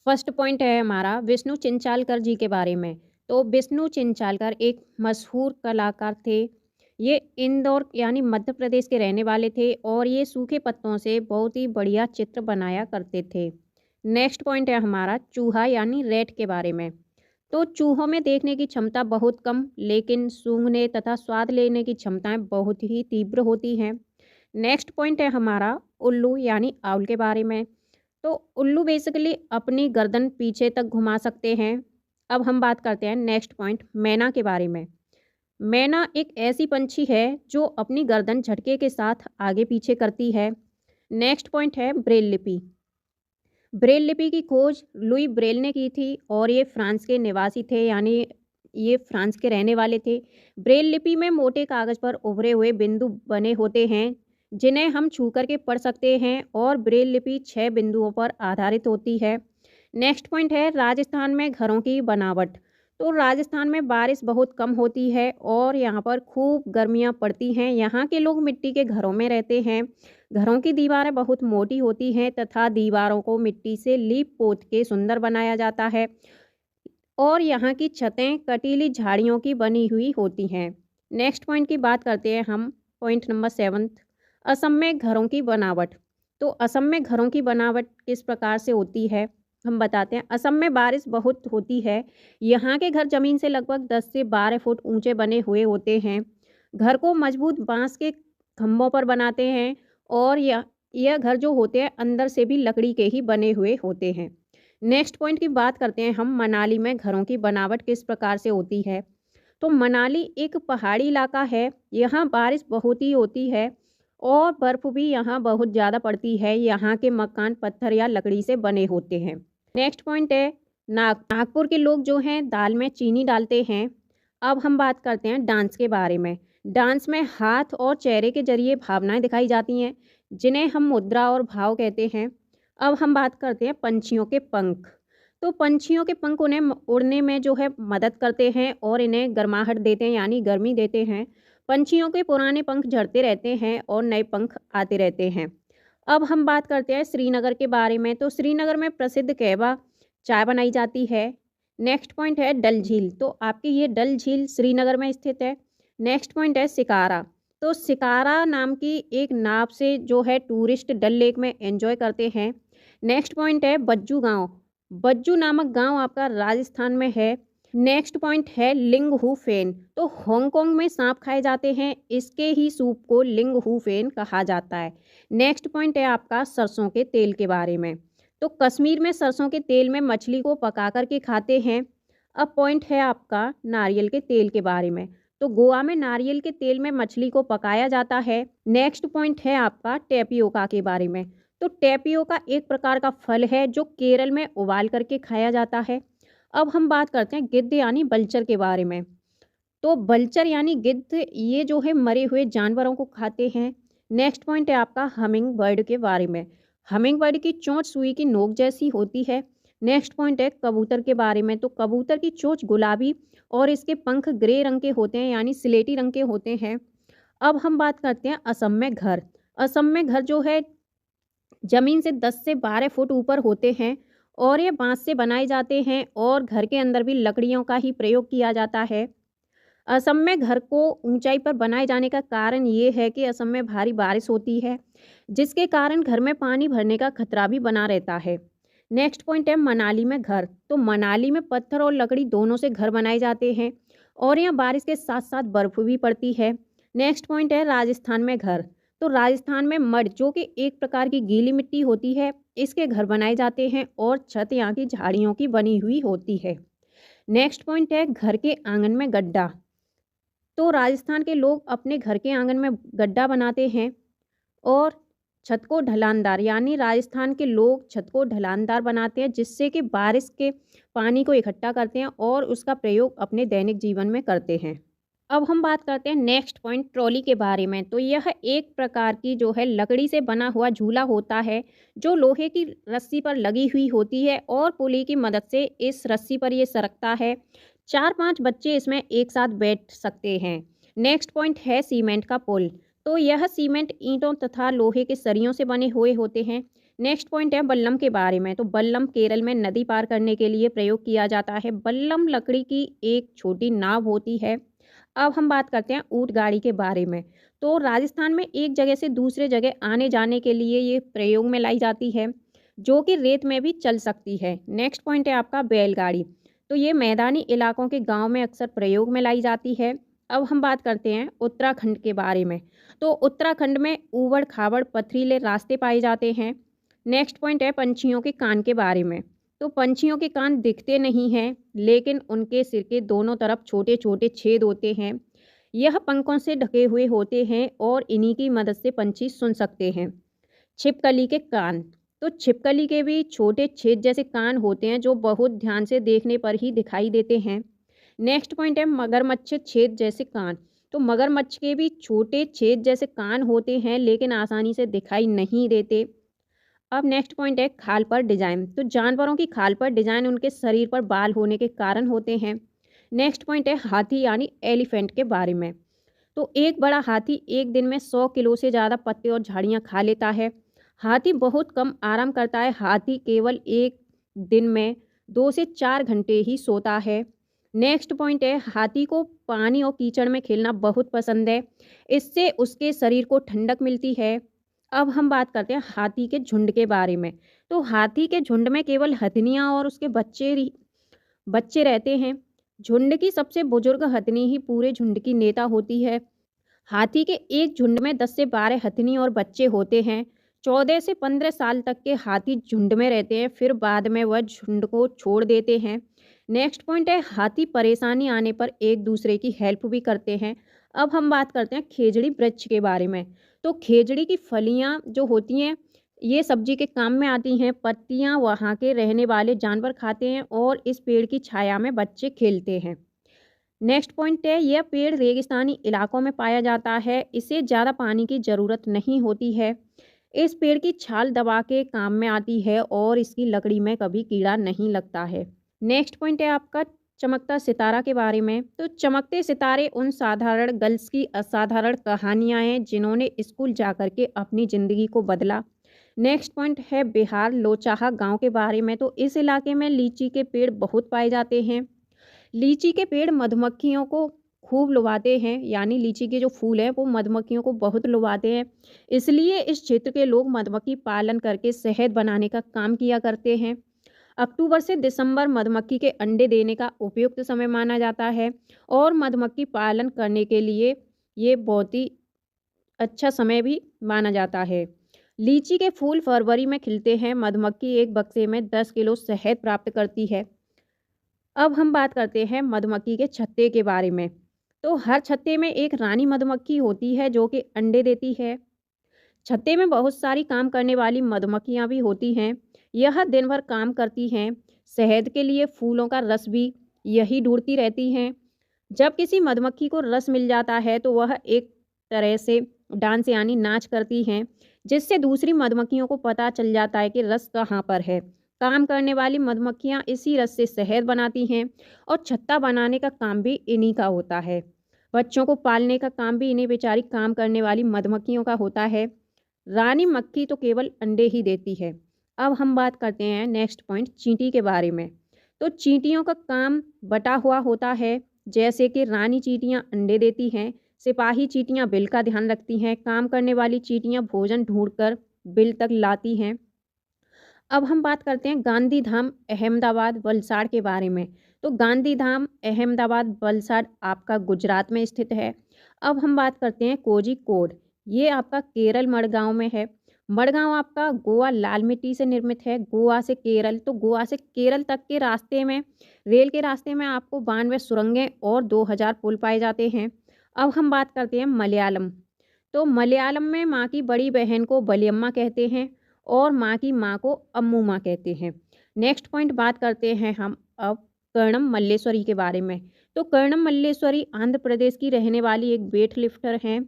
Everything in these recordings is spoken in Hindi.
फर्स्ट पॉइंट है हमारा विष्णु चिंचालकर जी के बारे में। तो विष्णु चिंचालकर एक मशहूर कलाकार थे। ये इंदौर यानी मध्य प्रदेश के रहने वाले थे और ये सूखे पत्तों से बहुत ही बढ़िया चित्र बनाया करते थे। नेक्स्ट पॉइंट है हमारा चूहा यानी रैट के बारे में। तो चूहों में देखने की क्षमता बहुत कम लेकिन सूंघने तथा स्वाद लेने की क्षमताएं बहुत ही तीव्र होती हैं। नेक्स्ट पॉइंट है हमारा उल्लू यानी आउल के बारे में। तो उल्लू बेसिकली अपनी गर्दन पीछे तक घुमा सकते हैं। अब हम बात करते हैं नेक्स्ट पॉइंट मैना के बारे में। मैना एक ऐसी पंछी है जो अपनी गर्दन झटके के साथ आगे पीछे करती है। नेक्स्ट पॉइंट है ब्रेल लिपि। ब्रेल लिपि की खोज लुई ब्रेल ने की थी और ये फ्रांस के निवासी थे, यानी ये फ्रांस के रहने वाले थे। ब्रेल लिपि में मोटे कागज़ पर उभरे हुए बिंदु बने होते हैं जिन्हें हम छू करके पढ़ सकते हैं और ब्रेल लिपि 6 बिंदुओं पर आधारित होती है। नेक्स्ट पॉइंट है राजस्थान में घरों की बनावट। तो राजस्थान में बारिश बहुत कम होती है और यहाँ पर खूब गर्मियाँ पड़ती हैं। यहाँ के लोग मिट्टी के घरों में रहते हैं। घरों की दीवारें बहुत मोटी होती हैं तथा दीवारों को मिट्टी से लीप पोत के सुंदर बनाया जाता है और यहाँ की छतें कटीली झाड़ियों की बनी हुई होती हैं। नेक्स्ट पॉइंट की बात करते हैं हम, पॉइंट नंबर 7। असम में घरों की बनावट। तो असम में घरों की बनावट किस प्रकार से होती है हम बताते हैं। असम में बारिश बहुत होती है। यहाँ के घर ज़मीन से लगभग 10 से 12 फुट ऊंचे बने हुए होते हैं। घर को मजबूत बांस के खम्भों पर बनाते हैं और यह घर जो होते हैं अंदर से भी लकड़ी के ही बने हुए होते हैं। नेक्स्ट पॉइंट की बात करते हैं हम, मनाली में घरों की बनावट किस प्रकार से होती है। तो मनाली एक पहाड़ी इलाका है। यहाँ बारिश बहुत ही होती है और बर्फ़ भी यहाँ बहुत ज़्यादा पड़ती है। यहाँ के मकान पत्थर या लकड़ी से बने होते हैं। नेक्स्ट पॉइंट है नागपुर के लोग जो हैं दाल में चीनी डालते हैं। अब हम बात करते हैं डांस के बारे में। डांस में हाथ और चेहरे के जरिए भावनाएं दिखाई जाती हैं जिन्हें हम मुद्रा और भाव कहते हैं। अब हम बात करते हैं पंछियों के पंख। तो पंछियों के पंख उन्हें उड़ने में जो है मदद करते हैं और इन्हें गर्माहट देते हैं यानी गर्मी देते हैं। पंछियों के पुराने पंख झड़ते रहते हैं और नए पंख आते रहते हैं। अब हम बात करते हैं श्रीनगर के बारे में। तो श्रीनगर में प्रसिद्ध कहवा चाय बनाई जाती है। नेक्स्ट पॉइंट है डल झील। तो आपकी ये डल झील श्रीनगर में स्थित है। नेक्स्ट पॉइंट है शिकारा। तो शिकारा नाम की एक नाव से जो है टूरिस्ट डल लेक में एंजॉय करते हैं। नेक्स्ट पॉइंट है बज्जू गांव। बज्जू नामक गांव आपका राजस्थान में है। नेक्स्ट पॉइंट है लिंग हू फेन। तो हांगकांग में सांप खाए जाते हैं, इसके ही सूप को लिंग हू फेन कहा जाता है। नेक्स्ट पॉइंट है आपका सरसों के तेल के बारे में। तो कश्मीर में सरसों के तेल में मछली को पका करके खाते हैं। अब पॉइंट है आपका नारियल के तेल के बारे में। तो गोवा में नारियल के तेल में मछली को पकाया जाता है। नेक्स्ट पॉइंट है आपका टेपियोका के बारे में। तो टेपियोका एक प्रकार का फल है जो केरल में उबाल करके खाया जाता है। अब हम बात करते हैं गिद्ध यानी बल्चर के बारे में। तो बल्चर यानी गिद्ध ये जो है मरे हुए जानवरों को खाते हैं। नेक्स्ट पॉइंट है आपका हमिंग बर्ड के बारे में। हमिंग बर्ड की चोंच सुई की नोक जैसी होती है। नेक्स्ट पॉइंट है कबूतर के बारे में। तो कबूतर की चोंच गुलाबी और इसके पंख ग्रे रंग के होते हैं यानी सिलेटी रंग के होते हैं। अब हम बात करते हैं असम में घर। असम में घर जो है ज़मीन से 10 से 12 फुट ऊपर होते हैं और ये बांस से बनाए जाते हैं और घर के अंदर भी लकड़ियों का ही प्रयोग किया जाता है। असम में घर को ऊंचाई पर बनाए जाने का कारण ये है कि असम में भारी बारिश होती है जिसके कारण घर में पानी भरने का खतरा भी बना रहता है। नेक्स्ट पॉइंट है मनाली में घर। तो मनाली में पत्थर और लकड़ी दोनों से घर बनाए जाते हैं और यहाँ बारिश के साथ साथ बर्फ भी पड़ती है। नेक्स्ट पॉइंट है राजस्थान में घर। तो राजस्थान में मड जो कि एक प्रकार की गीली मिट्टी होती है, इसके घर बनाए जाते हैं और छत यहाँ की झाड़ियों की बनी हुई होती है। नेक्स्ट पॉइंट है घर के आंगन में गड्ढा। तो राजस्थान के लोग अपने घर के आंगन में गड्ढा बनाते हैं और छत को ढलानदार यानी राजस्थान के लोग छत को ढलानदार बनाते हैं जिससे कि बारिश के पानी को इकट्ठा करते हैं और उसका प्रयोग अपने दैनिक जीवन में करते हैं। अब हम बात करते हैं नेक्स्ट पॉइंट ट्रॉली के बारे में। तो यह एक प्रकार की जो है लकड़ी से बना हुआ झूला होता है जो लोहे की रस्सी पर लगी हुई होती है और पुली की मदद से इस रस्सी पर ये सरकता है। 4-5 बच्चे इसमें एक साथ बैठ सकते हैं। नेक्स्ट पॉइंट है सीमेंट का पुल। तो यह सीमेंट ईंटों तथा लोहे के सरियों से बने हुए होते हैं। नेक्स्ट पॉइंट है बल्लम के बारे में। तो बल्लम केरल में नदी पार करने के लिए प्रयोग किया जाता है। बल्लम लकड़ी की एक छोटी नाव होती है। अब हम बात करते हैं ऊँट गाड़ी के बारे में। तो राजस्थान में एक जगह से दूसरे जगह आने जाने के लिए ये प्रयोग में लाई जाती है, जो कि रेत में भी चल सकती है। नेक्स्ट पॉइंट है आपका बैलगाड़ी। तो ये मैदानी इलाकों के गांव में अक्सर प्रयोग में लाई जाती है। अब हम बात करते हैं उत्तराखंड के बारे में। तो उत्तराखंड में ऊबड़ खाबड़ पथरीले रास्ते पाए जाते हैं। नेक्स्ट पॉइंट है पंछियों के कान के बारे में। तो पंछियों के कान दिखते नहीं हैं, लेकिन उनके सिर के दोनों तरफ छोटे छोटे छेद होते हैं। यह पंखों से ढके हुए होते हैं और इन्हीं की मदद से पंछी सुन सकते हैं। छिपकली के कान। तो छिपकली के भी छोटे छेद जैसे कान होते हैं, जो बहुत ध्यान से देखने पर ही दिखाई देते हैं। नेक्स्ट पॉइंट है मगरमच्छ छेद जैसे कान। तो मगरमच्छ के भी छोटे छेद जैसे कान होते हैं, लेकिन आसानी से दिखाई नहीं देते। अब नेक्स्ट पॉइंट है खाल पर डिजाइन। तो जानवरों की खाल पर डिजाइन उनके शरीर पर बाल होने के कारण होते हैं। नेक्स्ट पॉइंट है हाथी यानी एलिफेंट के बारे में। तो एक बड़ा हाथी एक दिन में 100 किलो से ज़्यादा पत्ते और झाड़ियाँ खा लेता है। हाथी बहुत कम आराम करता है। हाथी केवल एक दिन में 2 से 4 घंटे ही सोता है। नेक्स्ट पॉइंट है हाथी को पानी और कीचड़ में खेलना बहुत पसंद है। इससे उसके शरीर को ठंडक मिलती है। अब हम बात करते हैं हाथी के झुंड के बारे में। तो हाथी के झुंड में केवल हथनियाँ और उसके बच्चे रहते हैं। झुंड की सबसे बुजुर्ग हथनी ही पूरे झुंड की नेता होती है। हाथी के एक झुंड में 10 से 12 हथनी और बच्चे होते हैं। 14 से 15 साल तक के हाथी झुंड में रहते हैं, फिर बाद में वह झुंड को छोड़ देते हैं। नेक्स्ट पॉइंट है हाथी परेशानी आने पर एक दूसरे की हेल्प भी करते हैं। अब हम बात करते हैं खेजड़ी वृक्ष के बारे में। तो खेजड़ी की फलियां जो होती हैं, ये सब्जी के काम में आती हैं। पत्तियां वहाँ के रहने वाले जानवर खाते हैं और इस पेड़ की छाया में बच्चे खेलते हैं। नेक्स्ट पॉइंट है यह पेड़ रेगिस्तानी इलाकों में पाया जाता है। इसे ज़्यादा पानी की ज़रूरत नहीं होती है। इस पेड़ की छाल दबा के काम में आती है और इसकी लकड़ी में कभी कीड़ा नहीं लगता है। नेक्स्ट पॉइंट है आपका चमकता सितारा के बारे में। तो चमकते सितारे उन साधारण गर्ल्स की असाधारण कहानियाँ हैं, जिन्होंने स्कूल जाकर के अपनी ज़िंदगी को बदला। नेक्स्ट पॉइंट है बिहार लोचाहा गांव के बारे में। तो इस इलाके में लीची के पेड़ बहुत पाए जाते हैं। लीची के पेड़ मधुमक्खियों को खूब लुभाते हैं, यानी लीची के जो फूल हैं वो मधुमक्खियों को बहुत लुभाते हैं। इसलिए इस क्षेत्र के लोग मधुमक्खी पालन करके शहद बनाने का काम किया करते हैं। अक्टूबर से दिसंबर मधुमक्खी के अंडे देने का उपयुक्त समय माना जाता है और मधुमक्खी पालन करने के लिए ये बहुत ही अच्छा समय भी माना जाता है। लीची के फूल फरवरी में खिलते हैं। मधुमक्खी एक बक्से में 10 किलो शहद प्राप्त करती है। अब हम बात करते हैं मधुमक्खी के छत्ते के बारे में। तो हर छत्ते में एक रानी मधुमक्खी होती है, जो कि अंडे देती है। छत्ते में बहुत सारी काम करने वाली मधुमक्खियाँ भी होती हैं। यह दिन भर काम करती हैं। शहद के लिए फूलों का रस भी यही ढूंढती रहती हैं। जब किसी मधुमक्खी को रस मिल जाता है तो वह एक तरह से डांस यानी नाच करती हैं, जिससे दूसरी मधुमक्खियों को पता चल जाता है कि रस कहाँ पर है। काम करने वाली मधुमक्खियाँ इसी रस से शहद बनाती हैं और छत्ता बनाने का काम भी इन्हीं का होता है। बच्चों को पालने का काम भी इन्हीं बेचारी काम करने वाली मधुमक्खियों का होता है। रानी मक्खी तो केवल अंडे ही देती है। अब हम बात करते हैं नेक्स्ट पॉइंट चींटी के बारे में। तो चींटियों का काम बटा हुआ होता है। जैसे कि रानी चींटियां अंडे देती हैं, सिपाही चींटियां बिल का ध्यान रखती हैं, काम करने वाली चींटियां भोजन ढूंढकर बिल तक लाती हैं। अब हम बात करते हैं गांधीधाम अहमदाबाद वलसाड़ के बारे में। तो गांधीधाम अहमदाबाद वलसाड़ आपका गुजरात में स्थित है। अब हम बात करते हैं कोझिकोड। ये आपका केरल मडगांव में है। मडगांव आपका गोवा लाल मिट्टी से निर्मित है। गोवा से केरल, तो गोवा से केरल तक के रास्ते में, रेल के रास्ते में आपको 92 सुरंगें और 2000 पुल पाए जाते हैं। अब हम बात करते हैं मलयालम। तो मलयालम में माँ की बड़ी बहन को बलियम्मा कहते हैं और माँ की माँ को अम्मू माँ कहते हैं। नेक्स्ट पॉइंट बात करते हैं हम अब कर्णम मल्लेश्वरी के बारे में। तो कर्णम मल्लेश्वरी आंध्र प्रदेश की रहने वाली एक वेट लिफ्टर हैं।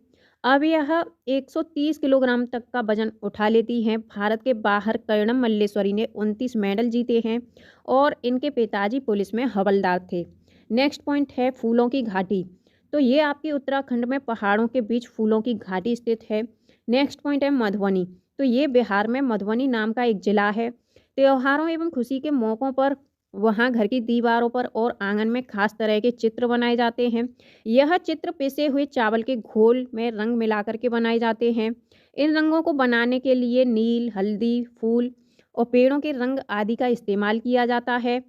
अब यह 130 किलोग्राम तक का वजन उठा लेती हैं। भारत के बाहर कर्णम मल्लेश्वरी ने 29 मेडल जीते हैं और इनके पिताजी पुलिस में हवलदार थे। नेक्स्ट पॉइंट है फूलों की घाटी। तो ये आपके उत्तराखंड में पहाड़ों के बीच फूलों की घाटी स्थित है। नेक्स्ट पॉइंट है मधुबनी। तो ये बिहार में मधुबनी नाम का एक ज़िला है। त्योहारों एवं खुशी के मौक़ों पर वहाँ घर की दीवारों पर और आंगन में खास तरह के चित्र बनाए जाते हैं। यह चित्र पिसे हुए चावल के घोल में रंग मिलाकर के बनाए जाते हैं। इन रंगों को बनाने के लिए नील, हल्दी, फूल और पेड़ों के रंग आदि का इस्तेमाल किया जाता है।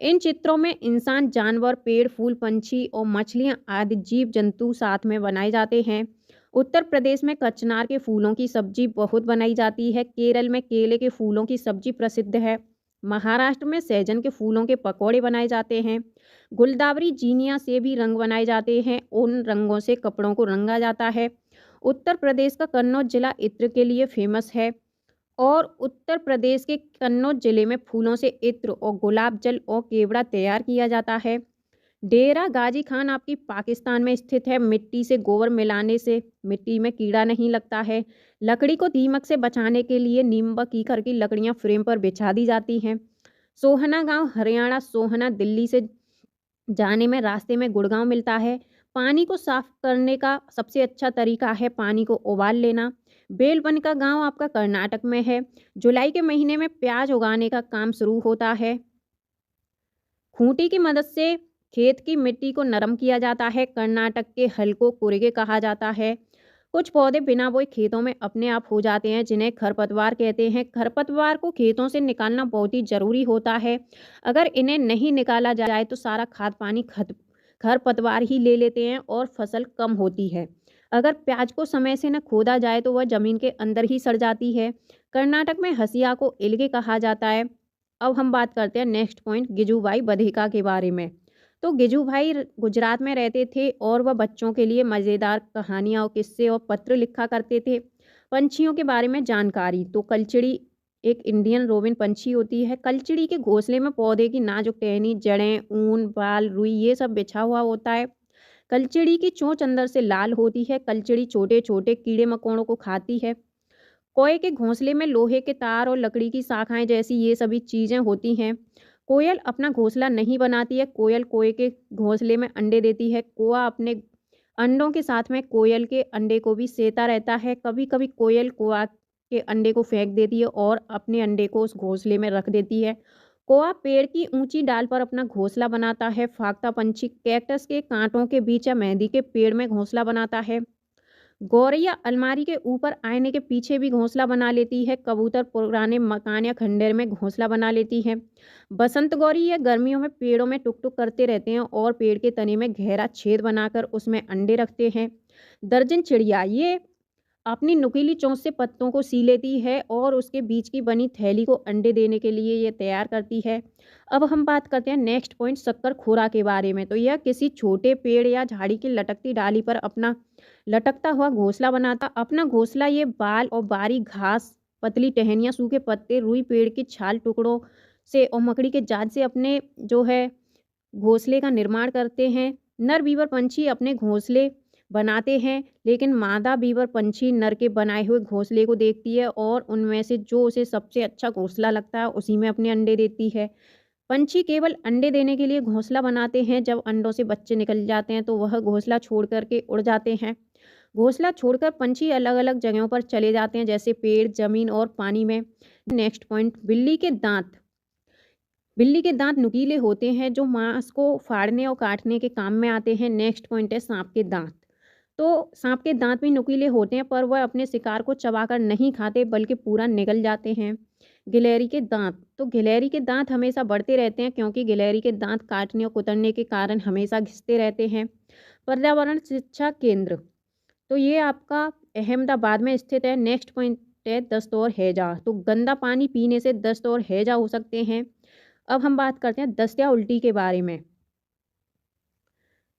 इन चित्रों में इंसान, जानवर, पेड़, फूल, पंछी और मछलियाँ आदि जीव जंतु साथ में बनाए जाते हैं। उत्तर प्रदेश में कचनार के फूलों की सब्जी बहुत बनाई जाती है। केरल में केले के फूलों की सब्जी प्रसिद्ध है। महाराष्ट्र में सहजन के फूलों के पकौड़े बनाए जाते हैं। गुलदावरी जीनिया से भी रंग बनाए जाते हैं। उन रंगों से कपड़ों को रंगा जाता है। उत्तर प्रदेश का कन्नौज जिला इत्र के लिए फेमस है और उत्तर प्रदेश के कन्नौज जिले में फूलों से इत्र और गुलाब जल और केवड़ा तैयार किया जाता है। डेरा गाजी खान आपकी पाकिस्तान में स्थित है। मिट्टी से गोबर मिलाने से मिट्टी में कीड़ा नहीं लगता है। लकड़ी को दीमक से बचाने के लिए नीम व कीकर की लकड़ियां फ्रेम पर बिछा दी जाती हैं। सोहना गांव हरियाणा। सोहना दिल्ली से जाने में रास्ते में गुड़गांव मिलता है। पानी को साफ करने का सबसे अच्छा तरीका है पानी को उबाल लेना। बेलवन का गांव आपका कर्नाटक में है। जुलाई के महीने में प्याज उगाने का काम शुरू होता है। खूंटी की मदद से खेत की मिट्टी को नरम किया जाता है। कर्नाटक के हल को कुरेगे कहा जाता है। कुछ पौधे बिना बोए खेतों में अपने आप हो जाते हैं, जिन्हें खरपतवार कहते हैं। खरपतवार को खेतों से निकालना बहुत ही ज़रूरी होता है। अगर इन्हें नहीं निकाला जाए तो सारा खाद पानी खरपतवार ही ले लेते हैं और फसल कम होती है। अगर प्याज को समय से न खोदा जाए तो वह ज़मीन के अंदर ही सड़ जाती है। कर्नाटक में हसिया को इल्गे कहा जाता है। अब हम बात करते हैं नेक्स्ट पॉइंट गिजुभाई बधेका के बारे में। तो गिजुभाई गुजरात में रहते थे और वह बच्चों के लिए मज़ेदार कहानियाँ और किस्से और पत्र लिखा करते थे। पंछियों के बारे में जानकारी, तो कलचड़ी एक इंडियन रोबिन पंछी होती है। कलचड़ी के घोंसले में पौधे की नाजुक टहनी, जड़ें, ऊन, बाल, रुई ये सब बिछा हुआ होता है। कलचड़ी की चोंच अंदर से लाल होती है। कलचड़ी छोटे छोटे कीड़े मकोड़ों को खाती है। कोए के घोंसले में लोहे के तार और लकड़ी की शाखाएं जैसी ये सभी चीज़ें होती हैं। कोयल अपना घोंसला नहीं बनाती है। कोयल कोए के घोंसले में अंडे देती है। कोआ अपने अंडों के साथ में कोयल के अंडे को भी सेता रहता है। कभी कभी कोयल कोआ के अंडे को फेंक देती है और अपने अंडे को उस घोंसले में रख देती है। कोआ पेड़ की ऊंची डाल पर अपना घोंसला बनाता है। फाख्ता पंछी कैक्टस के कांटों के बीच या मेहंदी के पेड़ में घोंसला बनाता है। गौरैया अलमारी के ऊपर आईने के पीछे भी घोंसला बना लेती है। कबूतर पुराने मकान या खंडहर में घोंसला बना लेती है। बसंत गौरी या गर्मियों में पेड़ों में टुक टुक करते रहते हैं और पेड़ के तने में गहरा छेद बनाकर उसमें अंडे रखते हैं। दर्जन चिड़िया ये अपनी नुकीली चोंच से पत्तों को सी लेती है और उसके बीच की बनी थैली को अंडे देने के लिए ये तैयार करती है। अब हम बात करते हैं नेक्स्ट पॉइंट शक्कर खोरा के बारे में। तो यह किसी छोटे पेड़ या झाड़ी की लटकती डाली पर अपना लटकता हुआ घोंसला बनाता। अपना घोंसला ये बाल और बारीक घास, पतली टहनियाँ, सूखे पत्ते, रुई, पेड़ की छाल, टुकड़ों से और मकड़ी के जाल से अपने जो है घोंसले का निर्माण करते हैं। नर बीवर पंछी अपने घोंसले बनाते हैं, लेकिन मादा बीवर पंछी नर के बनाए हुए घोंसले को देखती है और उनमें से जो उसे सबसे अच्छा घोंसला लगता है उसी में अपने अंडे देती है। पंछी केवल अंडे देने के लिए घोंसला बनाते हैं। जब अंडों से बच्चे निकल जाते हैं तो वह घोंसला छोड़ करके उड़ जाते हैं। घोंसला छोड़कर पंछी अलग अलग जगहों पर चले जाते हैं, जैसे पेड़, जमीन और पानी में। नेक्स्ट पॉइंट बिल्ली के दांत। बिल्ली के दांत नुकीले होते हैं जो मांस को फाड़ने और काटने के काम में आते हैं। नेक्स्ट पॉइंट है सांप के दांत। तो सांप के दांत भी नुकीले होते हैं, पर वह अपने शिकार को चबाकर नहीं खाते बल्कि पूरा निगल जाते हैं। गिलहरी के दांत। तो गिलहरी के दांत हमेशा बढ़ते रहते हैं, क्योंकि गिलहरी के दांत काटने और कुतरने के कारण हमेशा घिसते रहते हैं। पर्यावरण शिक्षा केंद्र। तो ये आपका अहमदाबाद में स्थित है। नेक्स्ट पॉइंट है दस्त और हैजा। तो गंदा पानी पीने से दस्त और हैजा हो सकते हैं। अब हम बात करते हैं दस्त या उल्टी के बारे में।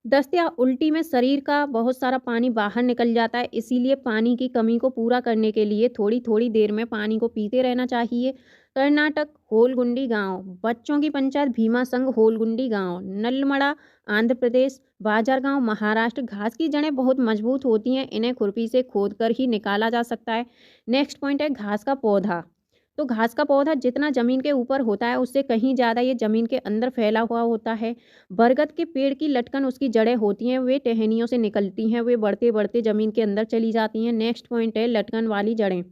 दस्त या उल्टी में शरीर का बहुत सारा पानी बाहर निकल जाता है, इसीलिए पानी की कमी को पूरा करने के लिए थोड़ी थोड़ी देर में पानी को पीते रहना चाहिए। कर्नाटक होलगुंडी गांव। बच्चों की पंचायत भीमा संघ होलगुंडी गांव। नलमड़ा आंध्र प्रदेश। बाजार गांव महाराष्ट्र। घास की जड़ें बहुत मजबूत होती हैं, इन्हें खुरपी से खोदकर ही निकाला जा सकता है। नेक्स्ट पॉइंट है घास का पौधा। तो घास का पौधा जितना जमीन के ऊपर होता है उससे कहीं ज़्यादा ये जमीन के अंदर फैला हुआ होता है। बरगद के पेड़ की लटकन उसकी जड़ें होती हैं, वे टहनियों से निकलती हैं, वे बढ़ते बढ़ते जमीन के अंदर चली जाती हैं। नेक्स्ट पॉइंट है लटकन वाली जड़ें।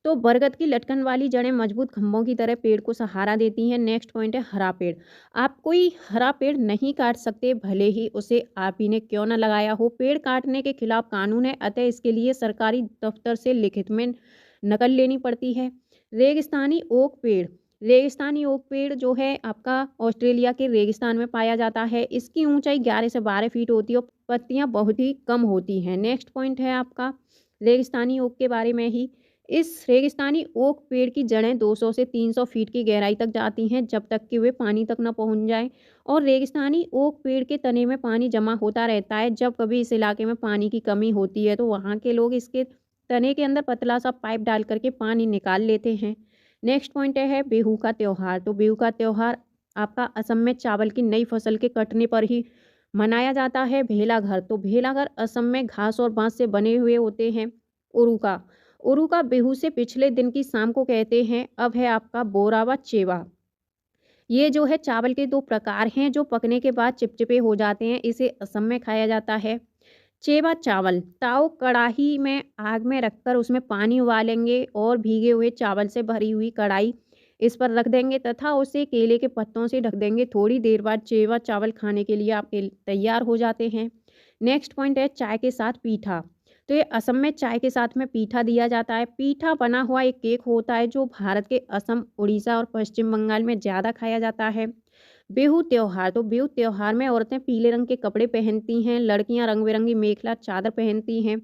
तो बरगद की लटकन वाली जड़ें मजबूत खंभों की तरह पेड़ को सहारा देती हैं। नेक्स्ट पॉइंट है हरा पेड़। आप कोई हरा पेड़ नहीं काट सकते, भले ही उसे आप ही ने क्यों न लगाया हो। पेड़ काटने के खिलाफ कानून है, अतः इसके लिए सरकारी दफ्तर से लिखित में नकल लेनी पड़ती है। रेगिस्तानी ओक पेड़। रेगिस्तानी ओक पेड़ जो है आपका ऑस्ट्रेलिया के रेगिस्तान में पाया जाता है। इसकी ऊंचाई 11 से 12 फीट होती है और पत्तियां बहुत ही कम होती हैं। नेक्स्ट पॉइंट है आपका रेगिस्तानी ओक के बारे में ही। इस रेगिस्तानी ओक पेड़ की जड़ें 200 से 300 फीट की गहराई तक जाती हैं, जब तक कि वे पानी तक न पहुंच जाएं। और रेगिस्तानी ओक पेड़ के तने में पानी जमा होता रहता है। जब कभी इस इलाके में पानी की कमी होती है तो वहाँ के लोग इसके तने के अंदर पतला सा पाइप डाल करके पानी निकाल लेते हैं। नेक्स्ट पॉइंट है बिहू का त्यौहार। तो बिहू का त्यौहार आपका असम में चावल की नई फसल के कटने पर ही मनाया जाता है। भेलाघर। तो भेलाघर असम में घास और बांस से बने हुए होते हैं। उरुका। उरुका बिहू से पिछले दिन की शाम को कहते हैं। अब है आपका बोरा व चेवा। ये जो है चावल के 2 प्रकार हैं जो पकने के बाद चिपचिपे हो जाते हैं। इसे असम में खाया जाता है। चेवा चावल। ताव कढ़ाई में आग में रखकर उसमें पानी उबालेंगे और भीगे हुए चावल से भरी हुई कढ़ाई इस पर रख देंगे तथा उसे केले के पत्तों से ढक देंगे। थोड़ी देर बाद चेवा चावल खाने के लिए आपके तैयार हो जाते हैं। नेक्स्ट पॉइंट है चाय के साथ पीठा। तो ये असम में चाय के साथ में पीठा दिया जाता है। पीठा बना हुआ एक केक होता है जो भारत के असम, उड़ीसा और पश्चिम बंगाल में ज़्यादा खाया जाता है। बिहू त्योहार। तो बिहू त्योहार में औरतें पीले रंग के कपड़े पहनती हैं, लड़कियां रंग बिरंगी मेखला चादर पहनती हैं।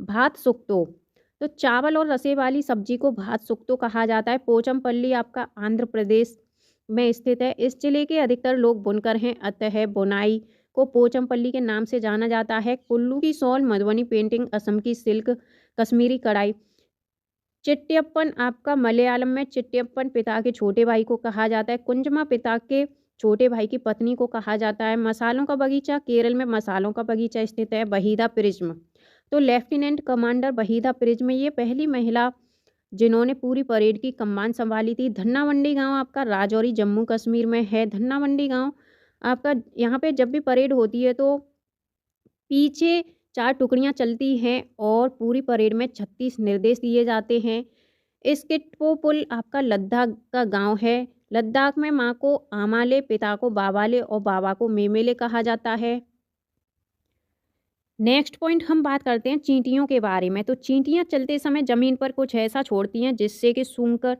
भात सुक्तो। तो चावल और रसे वाली सब्जी को भात सुक्तो कहा जाता है। पोचमपल्ली आपका आंध्र प्रदेश में स्थित है। इस जिले के अधिकतर लोग बुनकर हैं, अतः बुनाई को पोचमपल्ली के नाम से जाना जाता है। कुल्लू की शॉल, मधुबनी पेंटिंग, असम की सिल्क, कश्मीरी कढ़ाई। चिट्टियप्पन आपका मलयालम में चिट्टियप्पन पिता के छोटे भाई को कहा जाता है। कुंजमा पिता के छोटे भाई की पत्नी को कहा जाता है। मसालों का बगीचा। केरल में मसालों का बगीचा स्थित है। वहीदा प्रिज्म। तो लेफ्टिनेंट कमांडर वहीदा प्रिज्म ये पहली महिला जिन्होंने पूरी परेड की कमान संभाली थी। धन्नावंडी गांव आपका राजौरी जम्मू कश्मीर में है। धन्नावंडी गांव आपका यहाँ पे जब भी परेड होती है तो पीछे 4 टुकड़ियां चलती हैं और पूरी परेड में 36 निर्देश दिए जाते हैं। स्किटपो पुल आपका लद्दाख का गांव है। लद्दाख में माँ को आमाले, पिता को बाबाले और बाबा को मेमेले कहा जाता है। नेक्स्ट पॉइंट हम बात करते हैं चींटियों के बारे में। तो चींटियां चलते समय ज़मीन पर कुछ ऐसा छोड़ती हैं जिससे कि सूंघकर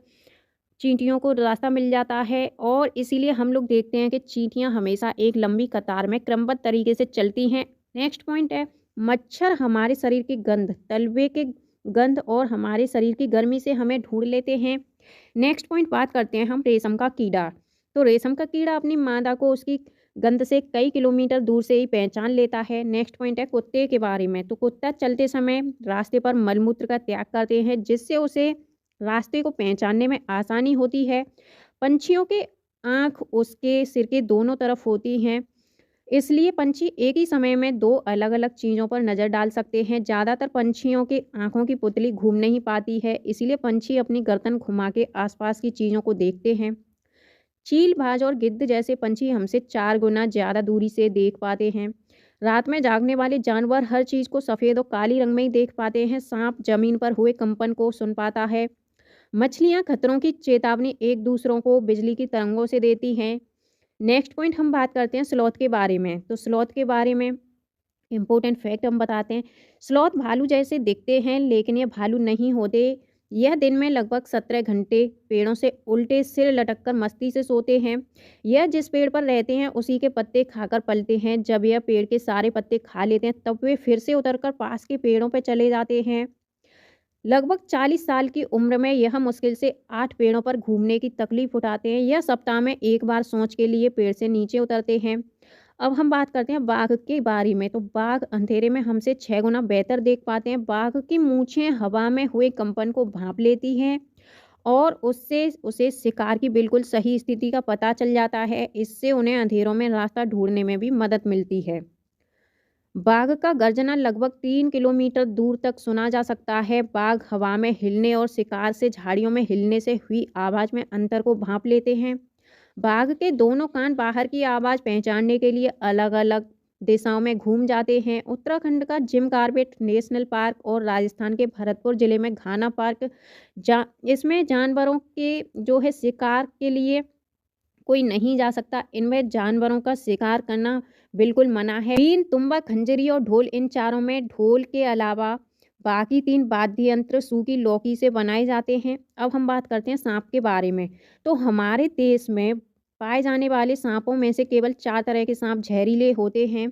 चींटियों को रास्ता मिल जाता है और इसीलिए हम लोग देखते हैं कि चींटियां हमेशा एक लंबी कतार में क्रमबद्ध तरीके से चलती हैं। नेक्स्ट पॉइंट है मच्छर हमारे शरीर की गंध, तलवे के गंध और हमारे शरीर की गर्मी से हमें ढूंढ लेते हैं। नेक्स्ट पॉइंट बात करते हैं हम रेशम का कीड़ा। तो रेशम का कीड़ा अपनी मादा को उसकी गंध से कई किलोमीटर दूर से ही पहचान लेता है। नेक्स्ट पॉइंट है कुत्ते के बारे में। तो कुत्ता चलते समय रास्ते पर मलमूत्र का त्याग करते हैं जिससे उसे रास्ते को पहचानने में आसानी होती है। पंछियों के आँख उसके सिर के दोनों तरफ होती हैं, इसलिए पंछी एक ही समय में 2 अलग-अलग चीज़ों पर नज़र डाल सकते हैं। ज़्यादातर पंछियों की आँखों की पुतली घूम नहीं पाती है, इसलिए पंछी अपनी गर्दन घुमा के आसपास की चीज़ों को देखते हैं। चील, बाज और गिद्ध जैसे पंछी हमसे 4 गुना ज़्यादा दूरी से देख पाते हैं। रात में जागने वाले जानवर हर चीज़ को सफ़ेद और काली रंग में ही देख पाते हैं। सांप जमीन पर हुए कंपन को सुन पाता है। मछलियाँ खतरों की चेतावनी एक दूसरों को बिजली की तरंगों से देती हैं। नेक्स्ट पॉइंट हम बात करते हैं स्लॉथ के बारे में। तो स्लॉथ के बारे में इम्पोर्टेंट फैक्ट हम बताते हैं। स्लॉथ भालू जैसे दिखते हैं लेकिन ये भालू नहीं होते। यह दिन में लगभग 17 घंटे पेड़ों से उल्टे सिर लटककर मस्ती से सोते हैं। यह जिस पेड़ पर रहते हैं उसी के पत्ते खाकर पलते हैं। जब यह पेड़ के सारे पत्ते खा लेते हैं तब वे फिर से उतरकर पास के पेड़ों पर चले जाते हैं। लगभग 40 साल की उम्र में यह मुश्किल से 8 पेड़ों पर घूमने की तकलीफ उठाते हैं। यह सप्ताह में एक बार सोच के लिए पेड़ से नीचे उतरते हैं। अब हम बात करते हैं बाघ के बारे में। तो बाघ अंधेरे में हमसे 6 गुना बेहतर देख पाते हैं। बाघ की मूंछें हवा में हुए कंपन को भांप लेती हैं और उससे उसे शिकार की बिल्कुल सही स्थिति का पता चल जाता है। इससे उन्हें अंधेरों में रास्ता ढूंढने में भी मदद मिलती है। बाघ का गर्जना लगभग 3 किलोमीटर दूर तक सुना जा सकता है। बाघ हवा में हिलने और शिकार से झाड़ियों में हिलने से हुई आवाज़ में अंतर को भांप लेते हैं। बाघ के दोनों कान बाहर की आवाज़ पहचानने के लिए अलग अलग दिशाओं में घूम जाते हैं। उत्तराखंड का जिम कॉर्बेट नेशनल पार्क और राजस्थान के भरतपुर जिले में घाना पार्क इसमें जानवरों के जो है शिकार के लिए कोई नहीं जा सकता। इनमें जानवरों का शिकार करना बिल्कुल मना है। बीन, तुम्बा, खंजरी और ढोल, इन चारों में ढोल के अलावा बाकी 3 वाद्य यंत्र सूखी लौकी से बनाए जाते हैं। अब हम बात करते हैं सांप के बारे में। तो हमारे देश में पाए जाने वाले सांपों में से केवल 4 तरह के सांप जहरीले होते हैं,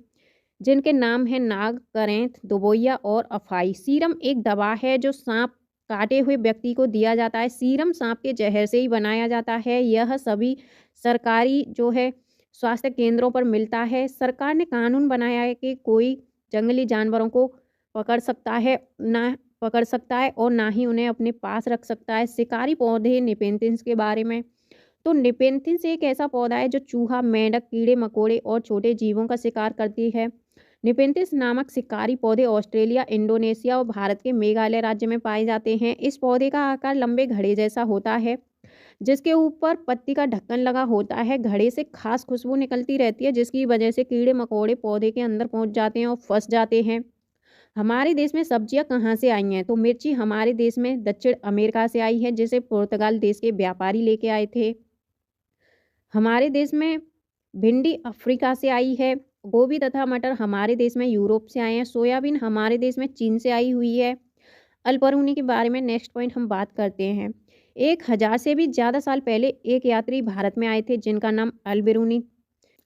जिनके नाम हैं नाग, करेंत, दुबोइया और अफाई। सीरम एक दवा है जो सांप काटे हुए व्यक्ति को दिया जाता है। सीरम सांप के जहर से ही बनाया जाता है। यह सभी सरकारी जो है स्वास्थ्य केंद्रों पर मिलता है। सरकार ने कानून बनाया है कि कोई जंगली जानवरों को पकड़ सकता है और ना ही उन्हें अपने पास रख सकता है। शिकारी पौधे निपेंथिस के बारे में। तो निपेंथिस एक ऐसा पौधा है जो चूहा, मेंढक, कीड़े मकोड़े और छोटे जीवों का शिकार करती है। निपेंथिस नामक शिकारी पौधे ऑस्ट्रेलिया, इंडोनेशिया और भारत के मेघालय राज्य में पाए जाते हैं। इस पौधे का आकार लंबे घड़े जैसा होता है, जिसके ऊपर पत्ती का ढक्कन लगा होता है। घड़े से खास खुशबू निकलती रहती है, जिसकी वजह से कीड़े मकोड़े पौधे के अंदर पहुंच जाते हैं और फंस जाते हैं। हमारे देश में सब्जियां कहाँ से आई हैं? तो मिर्ची हमारे देश में दक्षिण अमेरिका से आई है, जिसे पुर्तगाल देश के व्यापारी लेके आए थे। हमारे देश में भिंडी अफ्रीका से आई है। गोभी तथा मटर हमारे देश में यूरोप से आए हैं। सोयाबीन हमारे देश में चीन से आई हुई है। अल्बरूनी के बारे में नेक्स्ट पॉइंट हम बात करते हैं। 1000 से भी ज़्यादा साल पहले एक यात्री भारत में आए थे, जिनका नाम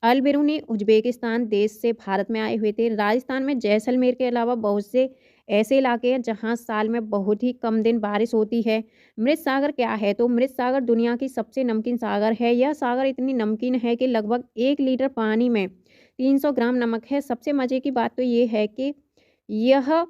अल बिरूनी उज्बेकिस्तान देश से भारत में आए हुए थे। राजस्थान में जैसलमेर के अलावा बहुत से ऐसे इलाके हैं जहां साल में बहुत ही कम दिन बारिश होती है। मृत सागर क्या है? तो मृत सागर दुनिया की सबसे नमकीन सागर है। यह सागर इतनी नमकीन है कि लगभग 1 लीटर पानी में 300 ग्राम नमक है। सबसे मज़े की बात तो ये है कि यह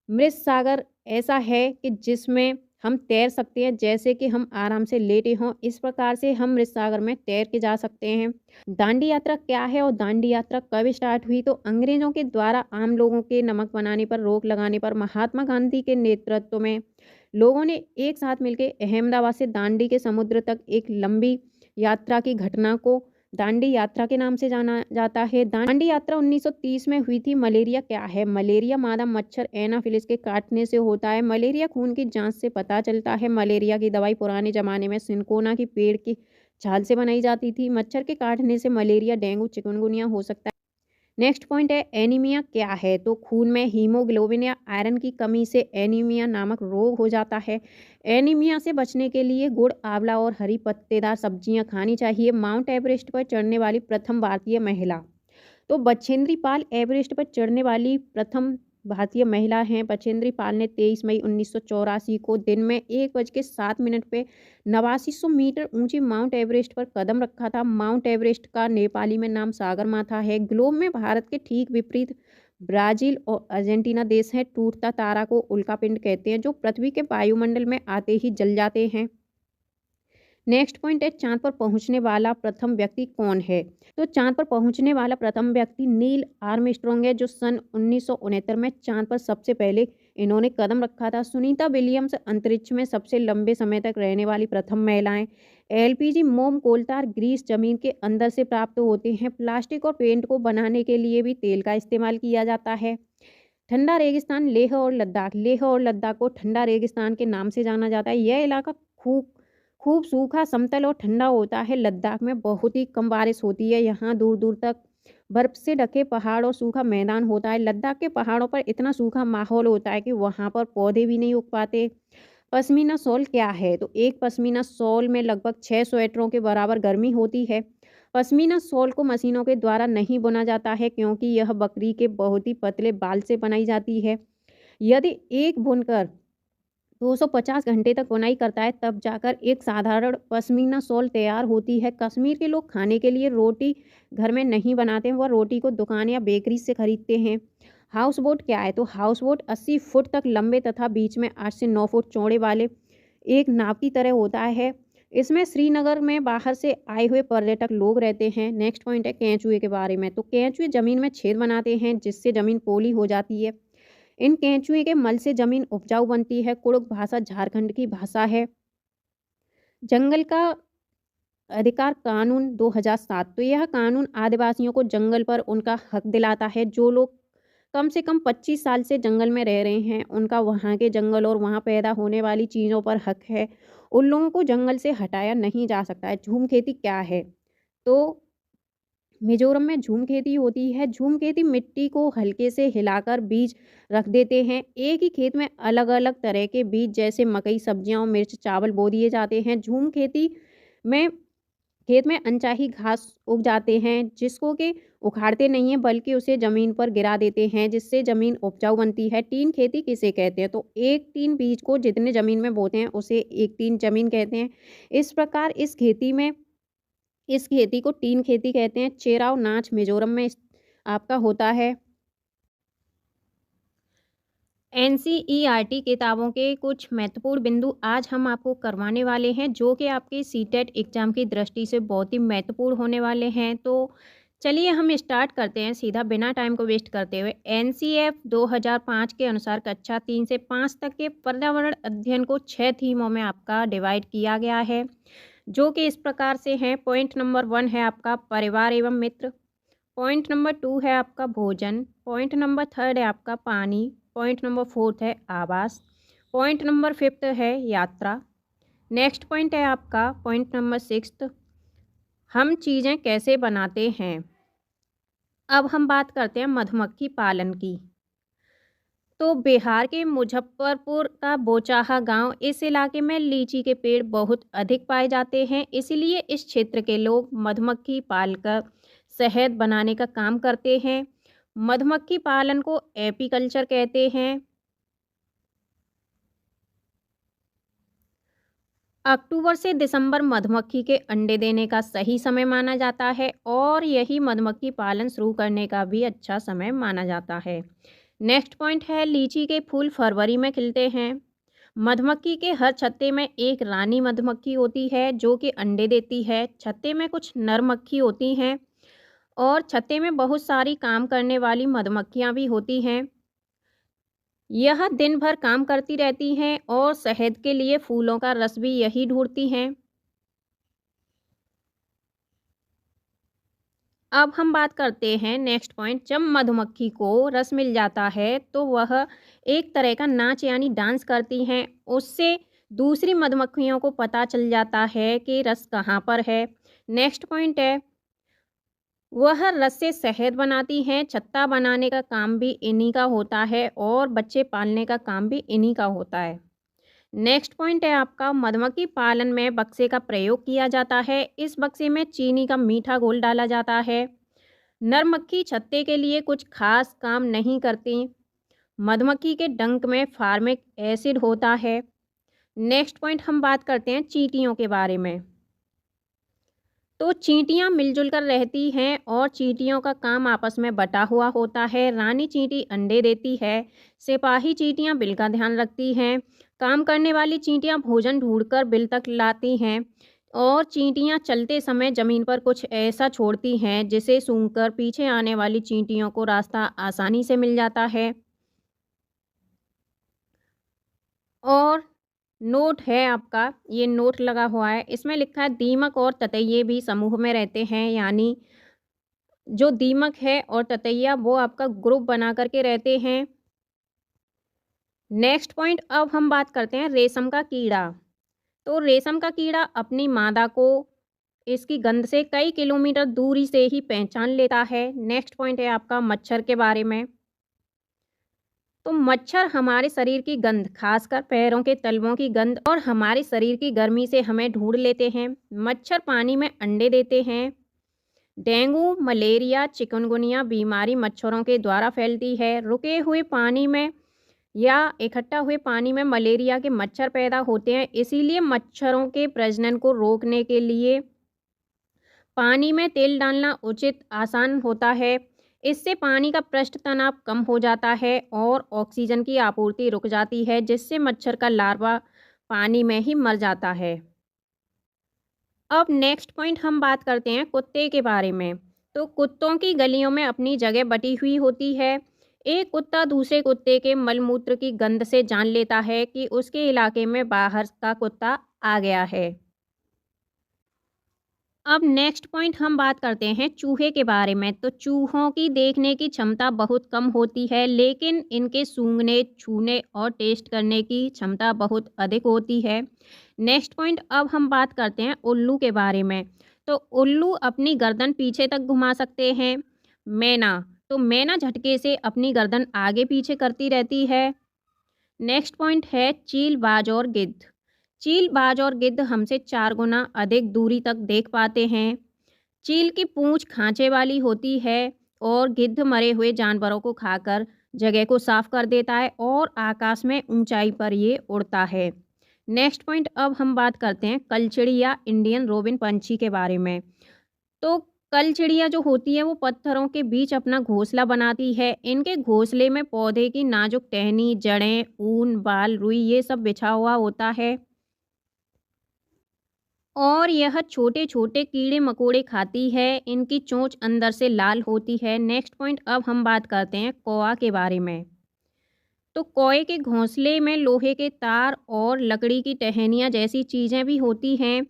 मृत सागर ऐसा है कि जिसमें हम तैर सकते हैं, जैसे कि हम आराम से लेटे हों, इस प्रकार से हम मृत सागर में तैर के जा सकते हैं। दांडी यात्रा क्या है और दांडी यात्रा कब स्टार्ट हुई? तो अंग्रेजों के द्वारा आम लोगों के नमक बनाने पर रोक लगाने पर महात्मा गांधी के नेतृत्व में लोगों ने एक साथ मिलकर अहमदाबाद से दांडी के समुद्र तक एक लंबी यात्रा की घटना को दांडी यात्रा के नाम से जाना जाता है। दांडी यात्रा 1930 में हुई थी। मलेरिया क्या है? मलेरिया मादा मच्छर एनाफिलिस के काटने से होता है। मलेरिया खून की जांच से पता चलता है। मलेरिया की दवाई पुराने जमाने में सिनकोना की पेड़ की छाल से बनाई जाती थी। मच्छर के काटने से मलेरिया, डेंगू, चिकनगुनिया हो सकता है। नेक्स्ट पॉइंट है एनीमिया क्या है? तो खून में हीमोग्लोबिन या आयरन की कमी से एनीमिया नामक रोग हो जाता है। एनीमिया से बचने के लिए गुड़, आंवला और हरी पत्तेदार सब्जियां खानी चाहिए। माउंट एवरेस्ट पर चढ़ने वाली प्रथम भारतीय महिला, तो बछेंद्री पाल एवरेस्ट पर चढ़ने वाली प्रथम भारतीय महिला हैं। बछेंद्री पाल ने 23 मई 1984 को दिन में 1:07 पे 8900 मीटर ऊंची माउंट एवरेस्ट पर कदम रखा था। माउंट एवरेस्ट का नेपाली में नाम सागरमाथा है। ग्लोब में भारत के ठीक विपरीत ब्राजील और अर्जेंटीना देश हैं। टूटता तारा को उल्कापिंड कहते हैं, जो पृथ्वी के वायुमंडल में आते ही जल जाते हैं। नेक्स्ट पॉइंट है चांद पर पहुंचने वाला प्रथम व्यक्ति कौन है? तो चांद पर पहुंचने वाला प्रथम व्यक्ति नील आर्मस्ट्रॉन्ग है, जो सन 1969 में चांद पर सबसे पहले इन्होंने कदम रखा था। सुनीता विलियम्स अंतरिक्ष में सबसे लंबे समय तक रहने वाली प्रथम महिलाएं। एलपीजी, मोम, कोलतार, ग्रीस जमीन के अंदर से प्राप्त होते हैं। प्लास्टिक और पेंट को बनाने के लिए भी तेल का इस्तेमाल किया जाता है। ठंडा रेगिस्तान लेह और लद्दाख। लेह और लद्दाख को ठंडा रेगिस्तान के नाम से जाना जाता है। यह इलाका खूब सूखा, समतल और ठंडा होता है। लद्दाख में बहुत ही कम बारिश होती है। यहाँ दूर दूर तक बर्फ से ढके पहाड़ और सूखा मैदान होता है। लद्दाख के पहाड़ों पर इतना सूखा माहौल होता है कि वहाँ पर पौधे भी नहीं उग पाते। पश्मीना शॉल क्या है? तो एक पश्मीना शॉल में लगभग 6 स्वेटरों के बराबर गर्मी होती है। पश्मीना शॉल को मशीनों के द्वारा नहीं बुना जाता है, क्योंकि यह बकरी के बहुत ही पतले बाल से बनाई जाती है। यदि एक बुनकर 250 घंटे तक बुनाई करता है, तब जाकर एक साधारण पश्मीना शॉल तैयार होती है। कश्मीर के लोग खाने के लिए रोटी घर में नहीं बनाते हैं, वह रोटी को दुकान या बेकरी से खरीदते हैं। हाउस बोट क्या है? तो हाउस बोट 80 फुट तक लंबे तथा बीच में 8 से 9 फुट चौड़े वाले एक नाव की तरह होता है। इसमें श्रीनगर में बाहर से आए हुए पर्यटक लोग रहते हैं। नेक्स्ट पॉइंट है केंचुए के बारे में। तो केंचुए जमीन में छेद बनाते हैं, जिससे जमीन पोली हो जाती है। इन केंचुए के मल से जमीन उपजाऊ बनती है। कुड़ुक भाषा झारखंड की भाषा है। जंगल का अधिकार कानून 2007। तो यह कानून आदिवासियों को जंगल पर उनका हक दिलाता है। जो लोग कम से कम 25 साल से जंगल में रह रहे हैं, उनका वहाँ के जंगल और वहाँ पैदा होने वाली चीज़ों पर हक है। उन लोगों को जंगल से हटाया नहीं जा सकता है। झूम खेती क्या है? तो मिज़ोरम में झूम खेती होती है। झूम खेती मिट्टी को हल्के से हिलाकर बीज रख देते हैं। एक ही खेत में अलग-अलग तरह के बीज जैसे मकई, सब्जियाँ और मिर्च, चावल बो दिए जाते हैं। झूम खेती में खेत में अनचाही घास उग जाते हैं, जिसको कि उखाड़ते नहीं हैं बल्कि उसे ज़मीन पर गिरा देते हैं, जिससे ज़मीन उपजाऊ बनती है। टीन खेती किसे कहते हैं? तो एक टीन बीज को जितने ज़मीन में बोते हैं उसे एक टीन ज़मीन कहते हैं। इस प्रकार इस खेती को टीन खेती कहते हैं। चेराव नाच मिज़ोरम में आपका होता है। एनसीईआरटी किताबों के कुछ महत्वपूर्ण बिंदु आज हम आपको करवाने वाले हैं, जो कि आपके सीटेट एग्ज़ाम की दृष्टि से बहुत ही महत्वपूर्ण होने वाले हैं। तो चलिए हम स्टार्ट करते हैं सीधा बिना टाइम को वेस्ट करते हुए। एनसीएफ 2005 के अनुसार कक्षा 3 से 5 तक के पर्यावरण अध्ययन को 6 थीमों में आपका डिवाइड किया गया है, जो कि इस प्रकार से हैं। पॉइंट नंबर 1 है आपका परिवार एवं मित्र। पॉइंट नंबर 2 है आपका भोजन। पॉइंट नंबर 3 है आपका पानी। पॉइंट नंबर 4 है आवास। पॉइंट नंबर 5 है यात्रा। नेक्स्ट पॉइंट है आपका पॉइंट नंबर 6 हम चीज़ें कैसे बनाते हैं। अब हम बात करते हैं मधुमक्खी पालन की। तो बिहार के मुजफ्फरपुर का बोचाहा गांव, इस इलाके में लीची के पेड़ बहुत अधिक पाए जाते हैं। इसलिए इस क्षेत्र के लोग मधुमक्खी पालकर शहद बनाने का काम करते हैं। मधुमक्खी पालन को एपीकल्चर कहते हैं। अक्टूबर से दिसंबर मधुमक्खी के अंडे देने का सही समय माना जाता है और यही मधुमक्खी पालन शुरू करने का भी अच्छा समय माना जाता है। नेक्स्ट पॉइंट है लीची के फूल फरवरी में खिलते हैं। मधुमक्खी के हर छत्ते में एक रानी मधुमक्खी होती है, जो कि अंडे देती है। छत्ते में कुछ नर मक्खी होती हैं और छत्ते में बहुत सारी काम करने वाली मधुमक्खियाँ भी होती हैं। यह दिन भर काम करती रहती हैं और शहद के लिए फूलों का रस भी यही ढूंढती हैं। अब हम बात करते हैं नेक्स्ट पॉइंट। जब मधुमक्खी को रस मिल जाता है तो वह एक तरह का नाच यानी डांस करती हैं। उससे दूसरी मधुमक्खियों को पता चल जाता है कि रस कहाँ पर है। नेक्स्ट पॉइंट है वह रस से शहद बनाती हैं। छत्ता बनाने का काम भी इन्हीं का होता है और बच्चे पालने का काम भी इन्हीं का होता है। नेक्स्ट पॉइंट है आपका मधुमक्खी पालन में बक्से का प्रयोग किया जाता है। इस बक्से में चीनी का मीठा घोल डाला जाता है। नर मक्खी छत्ते के लिए कुछ खास काम नहीं करती। मधुमक्खी के डंक में फार्मिक एसिड होता है। नेक्स्ट पॉइंट हम बात करते हैं चींटियों के बारे में। तो चींटियां मिलजुल कर रहती हैं और चींटियों का काम आपस में बटा हुआ होता है। रानी चींटी अंडे देती है। सिपाही चींटियां बिल का ध्यान रखती हैं। काम करने वाली चींटियां भोजन ढूंढकर बिल तक लाती हैं और चींटियां चलते समय ज़मीन पर कुछ ऐसा छोड़ती हैं जिसे सूंघकर पीछे आने वाली चींटियों को रास्ता आसानी से मिल जाता है। और नोट है आपका, ये नोट लगा हुआ है, इसमें लिखा है दीमक और ततैये भी समूह में रहते हैं। यानी जो दीमक है और ततैया वो आपका ग्रुप बना करके रहते हैं। नेक्स्ट पॉइंट अब हम बात करते हैं रेशम का कीड़ा। तो रेशम का कीड़ा अपनी मादा को इसकी गंध से कई किलोमीटर दूरी से ही पहचान लेता है। नेक्स्ट पॉइंट है आपका मच्छर के बारे में। तो मच्छर हमारे शरीर की गंध, खासकर पैरों के तलवों की गंध और हमारे शरीर की गर्मी से हमें ढूंढ लेते हैं। मच्छर पानी में अंडे देते हैं। डेंगू, मलेरिया, चिकनगुनिया बीमारी मच्छरों के द्वारा फैलती है। रुके हुए पानी में या इकट्ठा हुए पानी में मलेरिया के मच्छर पैदा होते हैं। इसीलिए मच्छरों के प्रजनन को रोकने के लिए पानी में तेल डालना उचित आसान होता है। इससे पानी का पृष्ठ तनाव कम हो जाता है और ऑक्सीजन की आपूर्ति रुक जाती है, जिससे मच्छर का लार्वा पानी में ही मर जाता है। अब नेक्स्ट पॉइंट हम बात करते हैं कुत्ते के बारे में। तो कुत्तों की गलियों में अपनी जगह बटी हुई होती है। एक कुत्ता दूसरे कुत्ते के मलमूत्र की गंध से जान लेता है कि उसके इलाके में बाहर का कुत्ता आ गया है। अब नेक्स्ट पॉइंट हम बात करते हैं चूहे के बारे में। तो चूहों की देखने की क्षमता बहुत कम होती है, लेकिन इनके सूंघने, छूने और टेस्ट करने की क्षमता बहुत अधिक होती है। नेक्स्ट पॉइंट अब हम बात करते हैं उल्लू के बारे में। तो उल्लू अपनी गर्दन पीछे तक घुमा सकते हैं। मैना, तो मैना झटके से अपनी गर्दन आगे पीछे करती रहती है। नेक्स्ट पॉइंट है चील, बाज और गिद्ध। चील, बाज और गिद्ध हमसे 4 गुना अधिक दूरी तक देख पाते हैं। चील की पूंछ खांचे वाली होती है और गिद्ध मरे हुए जानवरों को खाकर जगह को साफ कर देता है और आकाश में ऊंचाई पर ये उड़ता है। नेक्स्ट पॉइंट अब हम बात करते हैं कलचिड़ी या इंडियन रोबिन पंछी के बारे में। तो कलचिड़िया जो होती है वो पत्थरों के बीच अपना घोंसला बनाती है। इनके घोंसले में पौधे की नाजुक टहनी, जड़ें, ऊन, बाल, रुई ये सब बिछा हुआ होता है और यह छोटे छोटे कीड़े मकोड़े खाती है। इनकी चोंच अंदर से लाल होती है। नेक्स्ट पॉइंट अब हम बात करते हैं कौआ के बारे में। तो कौए के घोंसले में लोहे के तार और लकड़ी की टहनियाँ जैसी चीज़ें भी होती हैं।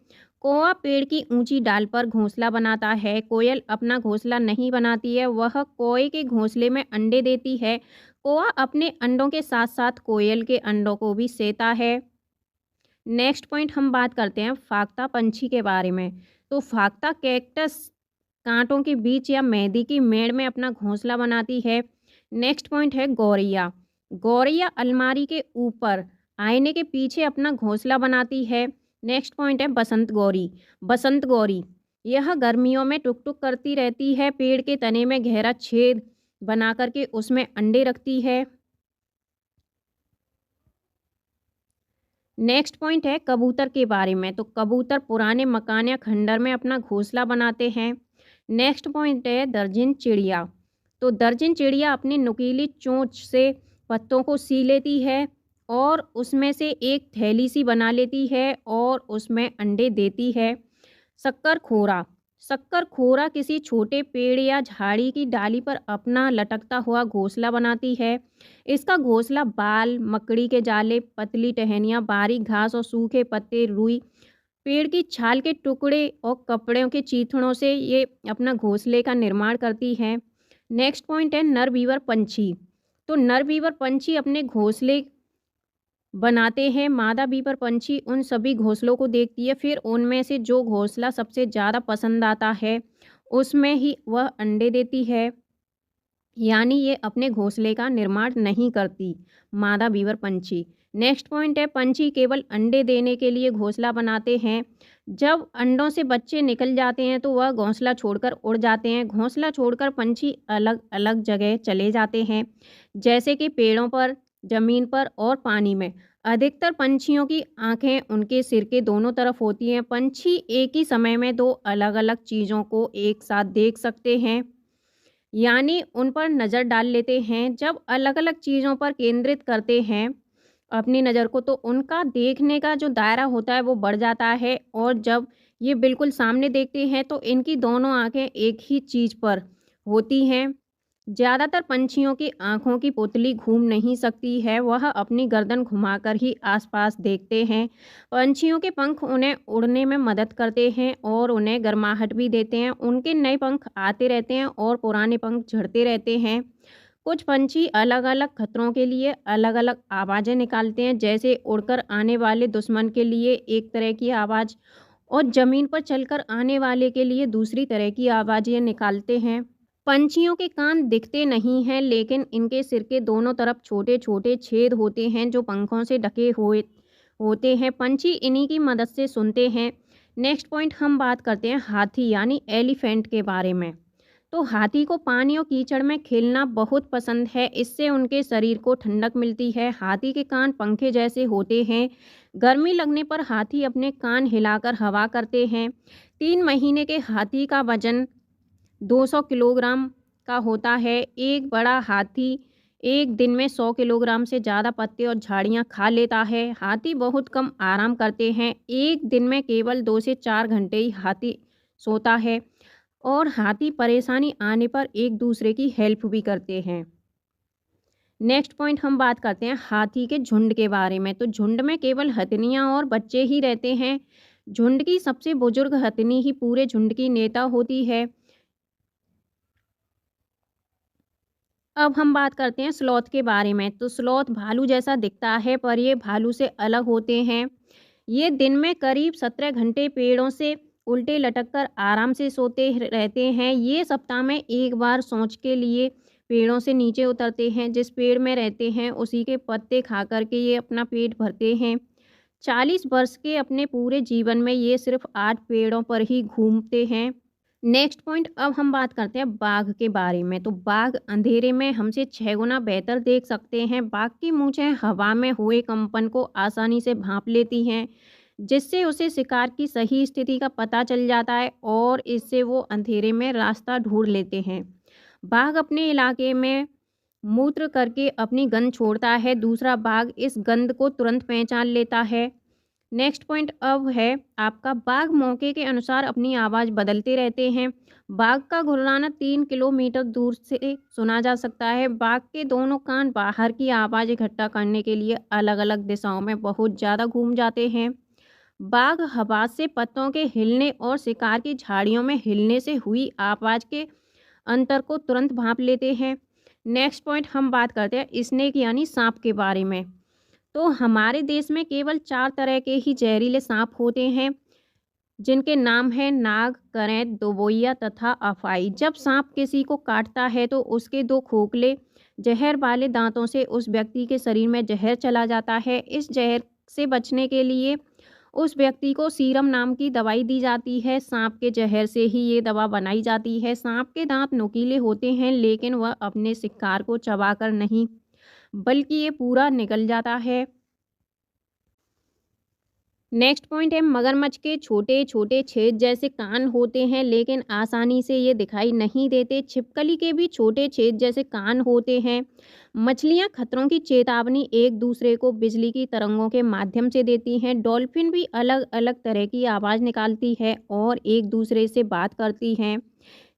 कौआ पेड़ की ऊंची डाल पर घोंसला बनाता है। कोयल अपना घोंसला नहीं बनाती है, वह कौए के घोंसले में अंडे देती है। कौआ अपने अंडों के साथ साथ कोयल के अंडों को भी सेता है। नेक्स्ट पॉइंट हम बात करते हैं फाख्ता पंछी के बारे में। तो फाख्ता कैक्टस कांटों के बीच या मेहंदी की मेड़ में अपना घोंसला बनाती है। नेक्स्ट पॉइंट है गौरैया। गौरैया अलमारी के ऊपर आईने के पीछे अपना घोंसला बनाती है। नेक्स्ट पॉइंट है बसंत गौरी। बसंत गौरी यह गर्मियों में टुक टुक करती रहती है, पेड़ के तने में गहरा छेद बना करके उसमें अंडे रखती है। नेक्स्ट पॉइंट है कबूतर के बारे में। तो कबूतर पुराने मकान या खंडर में अपना घोंसला बनाते हैं। नेक्स्ट पॉइंट है दर्जन चिड़िया। तो दर्जन चिड़िया अपनी नुकीली चोंच से पत्तों को सी लेती है और उसमें से एक थैली सी बना लेती है और उसमें अंडे देती है। शक्कर खोरा। शक्कर खोरा किसी छोटे पेड़ या झाड़ी की डाली पर अपना लटकता हुआ घोंसला बनाती है। इसका घोंसला बाल, मकड़ी के जाले, पतली टहनियाँ, बारीक घास और सूखे पत्ते, रुई, पेड़ की छाल के टुकड़े और कपड़ों के चीथड़ों से ये अपना घोंसले का निर्माण करती हैं। नेक्स्ट पॉइंट है नर बीवर पंछी। तो नर बीवर पंछी अपने घोंसले बनाते हैं। मादा बीवर पंछी उन सभी घोंसलों को देखती है, फिर उनमें से जो घोंसला सबसे ज़्यादा पसंद आता है उसमें ही वह अंडे देती है। यानी ये अपने घोंसले का निर्माण नहीं करती मादा बीवर पंछी। नेक्स्ट पॉइंट है पंछी केवल अंडे देने के लिए घोंसला बनाते हैं। जब अंडों से बच्चे निकल जाते हैं तो वह घोंसला छोड़कर उड़ जाते हैं। घोंसला छोड़कर पंछी अलग अलग जगह चले जाते हैं, जैसे कि पेड़ों पर, जमीन पर और पानी में। अधिकतर पंछियों की आंखें उनके सिर के दोनों तरफ होती हैं। पंछी एक ही समय में 2 अलग अलग चीज़ों को एक साथ देख सकते हैं, यानी उन पर नज़र डाल लेते हैं। जब अलग अलग चीज़ों पर केंद्रित करते हैं अपनी नज़र को तो उनका देखने का जो दायरा होता है वो बढ़ जाता है और जब ये बिल्कुल सामने देखते हैं तो इनकी दोनों आंखें एक ही चीज़ पर होती हैं। ज़्यादातर पंछियों की आंखों की पुतली घूम नहीं सकती है, वह अपनी गर्दन घुमाकर ही आसपास देखते हैं। पंछियों के पंख उन्हें उड़ने में मदद करते हैं और उन्हें गर्माहट भी देते हैं। उनके नए पंख आते रहते हैं और पुराने पंख झड़ते रहते हैं। कुछ पंछी अलग अलग खतरों के लिए अलग अलग आवाज़ें निकालते हैं, जैसे उड़कर आने वाले दुश्मन के लिए एक तरह की आवाज़ और ज़मीन पर चलकर आने वाले के लिए दूसरी तरह की आवाज़ें निकालते हैं। पंछियों के कान दिखते नहीं हैं, लेकिन इनके सिर के दोनों तरफ छोटे छोटे छेद होते हैं जो पंखों से ढके हुए होते हैं। पंछी इन्हीं की मदद से सुनते हैं। नेक्स्ट पॉइंट हम बात करते हैं हाथी यानी एलिफेंट के बारे में। तो हाथी को पानी और कीचड़ में खेलना बहुत पसंद है, इससे उनके शरीर को ठंडक मिलती है। हाथी के कान पंखे जैसे होते हैं। गर्मी लगने पर हाथी अपने कान हिलाकर हवा करते हैं। 3 महीने के हाथी का वजन 200 किलोग्राम का होता है। एक बड़ा हाथी एक दिन में 100 किलोग्राम से ज़्यादा पत्ते और झाड़ियाँ खा लेता है। हाथी बहुत कम आराम करते हैं, एक दिन में केवल 2 से 4 घंटे ही हाथी सोता है और हाथी परेशानी आने पर एक दूसरे की हेल्प भी करते हैं। नेक्स्ट पॉइंट हम बात करते हैं हाथी के झुंड के बारे में। तो झुंड में केवल हथनियाँ और बच्चे ही रहते हैं। झुंड की सबसे बुजुर्ग हथिनी ही पूरे झुंड की नेता होती है। अब हम बात करते हैं स्लॉथ के बारे में। तो स्लॉथ भालू जैसा दिखता है, पर ये भालू से अलग होते हैं। ये दिन में करीब 17 घंटे पेड़ों से उल्टे लटक कर आराम से सोते रहते हैं। ये सप्ताह में एक बार सोच के लिए पेड़ों से नीचे उतरते हैं। जिस पेड़ में रहते हैं उसी के पत्ते खा कर के ये अपना पेट भरते हैं। 40 वर्ष के अपने पूरे जीवन में ये सिर्फ 8 पेड़ों पर ही घूमते हैं। नेक्स्ट पॉइंट, अब हम बात करते हैं बाघ के बारे में। तो बाघ अंधेरे में हमसे 6 गुना बेहतर देख सकते हैं। बाघ की मूंछें हवा में हुए कंपन को आसानी से भांप लेती हैं, जिससे उसे शिकार की सही स्थिति का पता चल जाता है और इससे वो अंधेरे में रास्ता ढूंढ लेते हैं। बाघ अपने इलाके में मूत्र करके अपनी गंध छोड़ता है। दूसरा बाघ इस गंध को तुरंत पहचान लेता है। नेक्स्ट पॉइंट अब है आपका, बाघ मौके के अनुसार अपनी आवाज़ बदलते रहते हैं। बाघ का गुर्राना 3 किलोमीटर दूर से सुना जा सकता है। बाघ के दोनों कान बाहर की आवाज़ इकट्ठा करने के लिए अलग अलग दिशाओं में बहुत ज़्यादा घूम जाते हैं। बाघ हवा से पत्तों के हिलने और शिकार की झाड़ियों में हिलने से हुई आवाज़ के अंतर को तुरंत भांप लेते हैं। नेक्स्ट पॉइंट हम बात करते हैं स्नेक यानी सांप के बारे में। तो हमारे देश में केवल 4 तरह के ही जहरीले सांप होते हैं, जिनके नाम हैं नाग, करैंत, दोबोइया तथा अफाई। जब सांप किसी को काटता है तो उसके 2 खोखले जहर वाले दांतों से उस व्यक्ति के शरीर में जहर चला जाता है। इस जहर से बचने के लिए उस व्यक्ति को सीरम नाम की दवाई दी जाती है। सांप के जहर से ही ये दवा बनाई जाती है। सांप के दांत नुकीले होते हैं, लेकिन वह अपने शिकार को चबाकर नहीं, बल्कि ये पूरा निगल जाता है। नेक्स्ट पॉइंट है, मगरमच्छ के छोटे छोटे छेद जैसे कान होते हैं, लेकिन आसानी से ये दिखाई नहीं देते। छिपकली के भी छोटे छेद जैसे कान होते हैं। मछलियाँ खतरों की चेतावनी एक दूसरे को बिजली की तरंगों के माध्यम से देती हैं। डॉल्फिन भी अलग अलग तरह की आवाज़ निकालती है और एक दूसरे से बात करती हैं।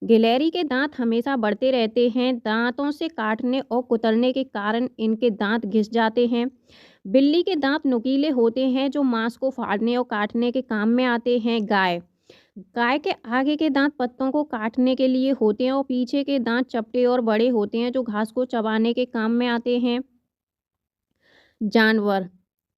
गिलहरी के दांत हमेशा बढ़ते रहते हैं। दांतों से काटने और कुतरने के कारण इनके दांत घिस जाते हैं। बिल्ली के दांत नुकीले होते हैं, जो मांस को फाड़ने और काटने के काम में आते हैं। गाय गाय के आगे के दांत पत्तों को काटने के लिए होते हैं और पीछे के दांत चपटे और बड़े होते हैं, जो घास को चबाने के काम में आते हैं। जानवर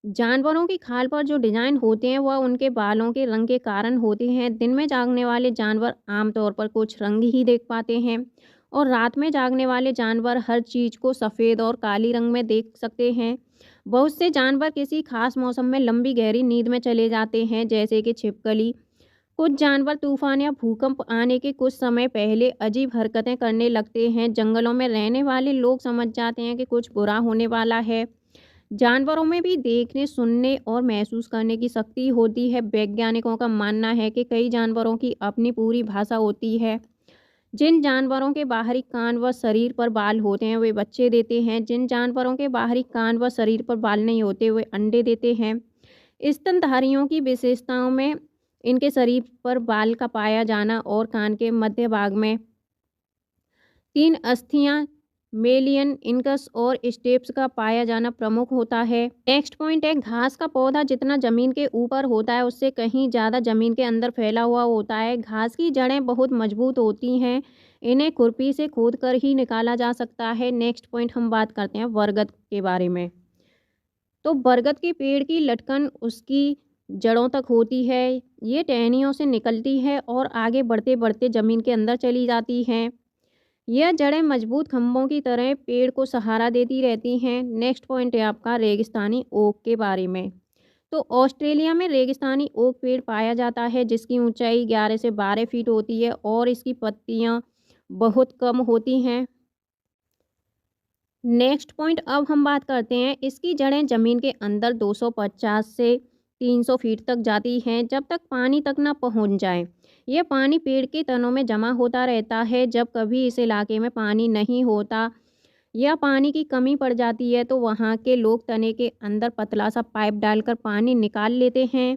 जानवरों की खाल पर जो डिजाइन होते हैं वह उनके बालों के रंग के कारण होते हैं। दिन में जागने वाले जानवर आमतौर पर कुछ रंग ही देख पाते हैं और रात में जागने वाले जानवर हर चीज़ को सफ़ेद और काली रंग में देख सकते हैं। बहुत से जानवर किसी खास मौसम में लंबी गहरी नींद में चले जाते हैं, जैसे कि छिपकली। कुछ जानवर तूफान या भूकंप आने के कुछ समय पहले अजीब हरकतें करने लगते हैं। जंगलों में रहने वाले लोग समझ जाते हैं कि कुछ बुरा होने वाला है। जानवरों में भी देखने, सुनने और महसूस करने की शक्ति होती है। वैज्ञानिकों का मानना है कि कई जानवरों की अपनी पूरी भाषा होती है। जिन जानवरों के बाहरी कान व शरीर पर बाल होते हैं वे बच्चे देते हैं। जिन जानवरों के बाहरी कान व शरीर पर बाल नहीं होते वे अंडे देते हैं। स्तनधारियों की विशेषताओं में इनके शरीर पर बाल का पाया जाना और कान के मध्य भाग में 3 अस्थियां मेलियन, इनकस और स्टेप्स का पाया जाना प्रमुख होता है। नेक्स्ट पॉइंट है, घास का पौधा जितना जमीन के ऊपर होता है उससे कहीं ज़्यादा जमीन के अंदर फैला हुआ होता है। घास की जड़ें बहुत मजबूत होती हैं। इन्हें खुरपी से खोद कर ही निकाला जा सकता है। नेक्स्ट पॉइंट हम बात करते हैं बरगद के बारे में। तो बरगद के पेड़ की लटकन उसकी जड़ों तक होती है। ये टहनियों से निकलती है और आगे बढ़ते बढ़ते ज़मीन के अंदर चली जाती हैं। यह जड़ें मजबूत खंभों की तरह पेड़ को सहारा देती रहती हैं। नेक्स्ट पॉइंट है आपका रेगिस्तानी ओक के बारे में। तो ऑस्ट्रेलिया में रेगिस्तानी ओक पेड़ पाया जाता है, जिसकी ऊंचाई 11 से 12 फीट होती है और इसकी पत्तियां बहुत कम होती हैं। नेक्स्ट पॉइंट अब हम बात करते हैं, इसकी जड़ें ज़मीन के अंदर 250 से 300 फीट तक जाती हैं, जब तक पानी तक ना पहुंच जाए। यह पानी पेड़ के तनों में जमा होता रहता है। जब कभी इस इलाके में पानी नहीं होता या पानी की कमी पड़ जाती है तो वहाँ के लोग तने के अंदर पतला सा पाइप डालकर पानी निकाल लेते हैं।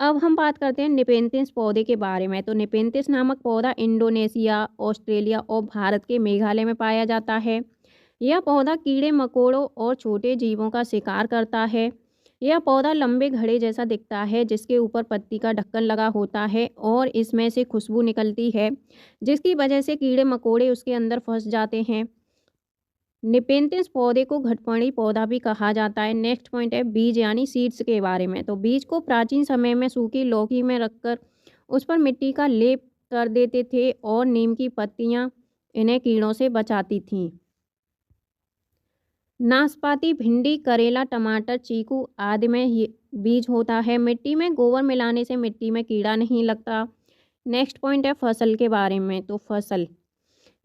अब हम बात करते हैं निपेंथिस पौधे के बारे में। तो निपेंथिस नामक पौधा इंडोनेशिया, ऑस्ट्रेलिया और भारत के मेघालय में पाया जाता है। यह पौधा कीड़े मकोड़ों और छोटे जीवों का शिकार करता है। यह पौधा लंबे घड़े जैसा दिखता है जिसके ऊपर पत्ती का ढक्कन लगा होता है और इसमें से खुशबू निकलती है जिसकी वजह से कीड़े मकोड़े उसके अंदर फंस जाते हैं। निपेंथिस पौधे को घटपर्णी पौधा भी कहा जाता है। नेक्स्ट पॉइंट है बीज यानी सीड्स के बारे में। तो बीज को प्राचीन समय में सूखी लौकी में रखकर उस पर मिट्टी का लेप कर देते थे और नीम की पत्तियां इन्हें कीड़ों से बचाती थीं। नाशपाती, भिंडी, करेला, टमाटर, चीकू आदि में ये बीज होता है। मिट्टी में गोबर मिलाने से मिट्टी में कीड़ा नहीं लगता। नेक्स्ट पॉइंट है फसल के बारे में। तो फसल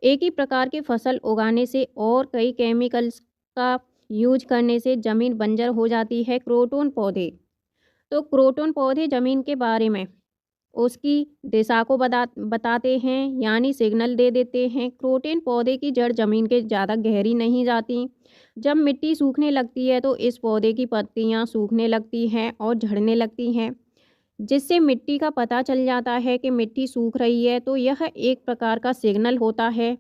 एक ही प्रकार की फसल उगाने से और कई केमिकल्स का यूज करने से ज़मीन बंजर हो जाती है। क्रोटोन पौधे, तो क्रोटोन पौधे ज़मीन के बारे में उसकी दिशा को बताते हैं यानी सिग्नल दे देते हैं। क्रोटोन पौधे की जड़ ज़मीन के ज़्यादा गहरी नहीं जाती। जब मिट्टी सूखने लगती है तो इस पौधे की पत्तियां सूखने लगती हैं और झड़ने लगती हैं जिससे मिट्टी का पता चल जाता है कि मिट्टी सूख रही है। तो यह एक प्रकार का सिग्नल होता है।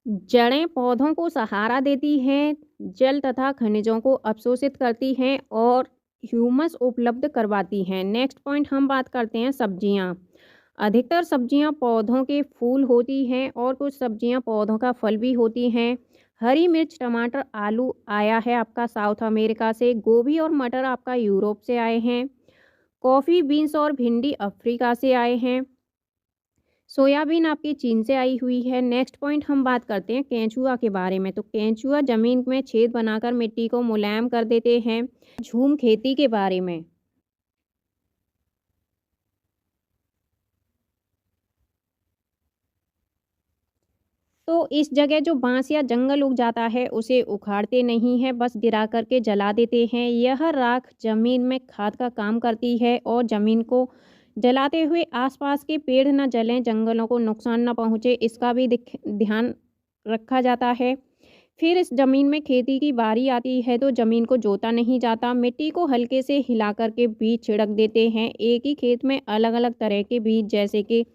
जड़ें पौधों को सहारा देती हैं, जल तथा खनिजों को अवशोषित करती हैं और ह्यूमस उपलब्ध करवाती हैं। नेक्स्ट पॉइंट हम बात करते हैं सब्जियां। अधिकतर सब्जियां पौधों के फूल होती हैं और कुछ सब्जियां पौधों का फल भी होती हैं। हरी मिर्च, टमाटर, आलू आया है आपका साउथ अमेरिका से। गोभी और मटर आपका यूरोप से आए हैं। कॉफ़ी बीन्स और भिंडी अफ्रीका से आए हैं। सोयाबीन आपकी चीन से आई हुई है। नेक्स्ट पॉइंट हम बात करते हैं केंचुआ के बारे में। तो केंचुआ जमीन में छेद बनाकर मिट्टी को मुलायम कर देते हैं। झूम खेती के बारे में। तो इस जगह जो बांस या जंगल उग जाता है उसे उखाड़ते नहीं हैं, बस गिरा करके जला देते हैं। यह राख जमीन में खाद का काम करती है और जमीन को जलाते हुए आसपास के पेड़ न जलें, जंगलों को नुकसान न पहुंचे, इसका भी ध्यान रखा जाता है। फिर इस ज़मीन में खेती की बारी आती है तो ज़मीन को जोता नहीं जाता, मिट्टी को हल्के से हिला करके बीज छिड़क देते हैं। एक ही खेत में अलग अलग तरह के बीज जैसे कि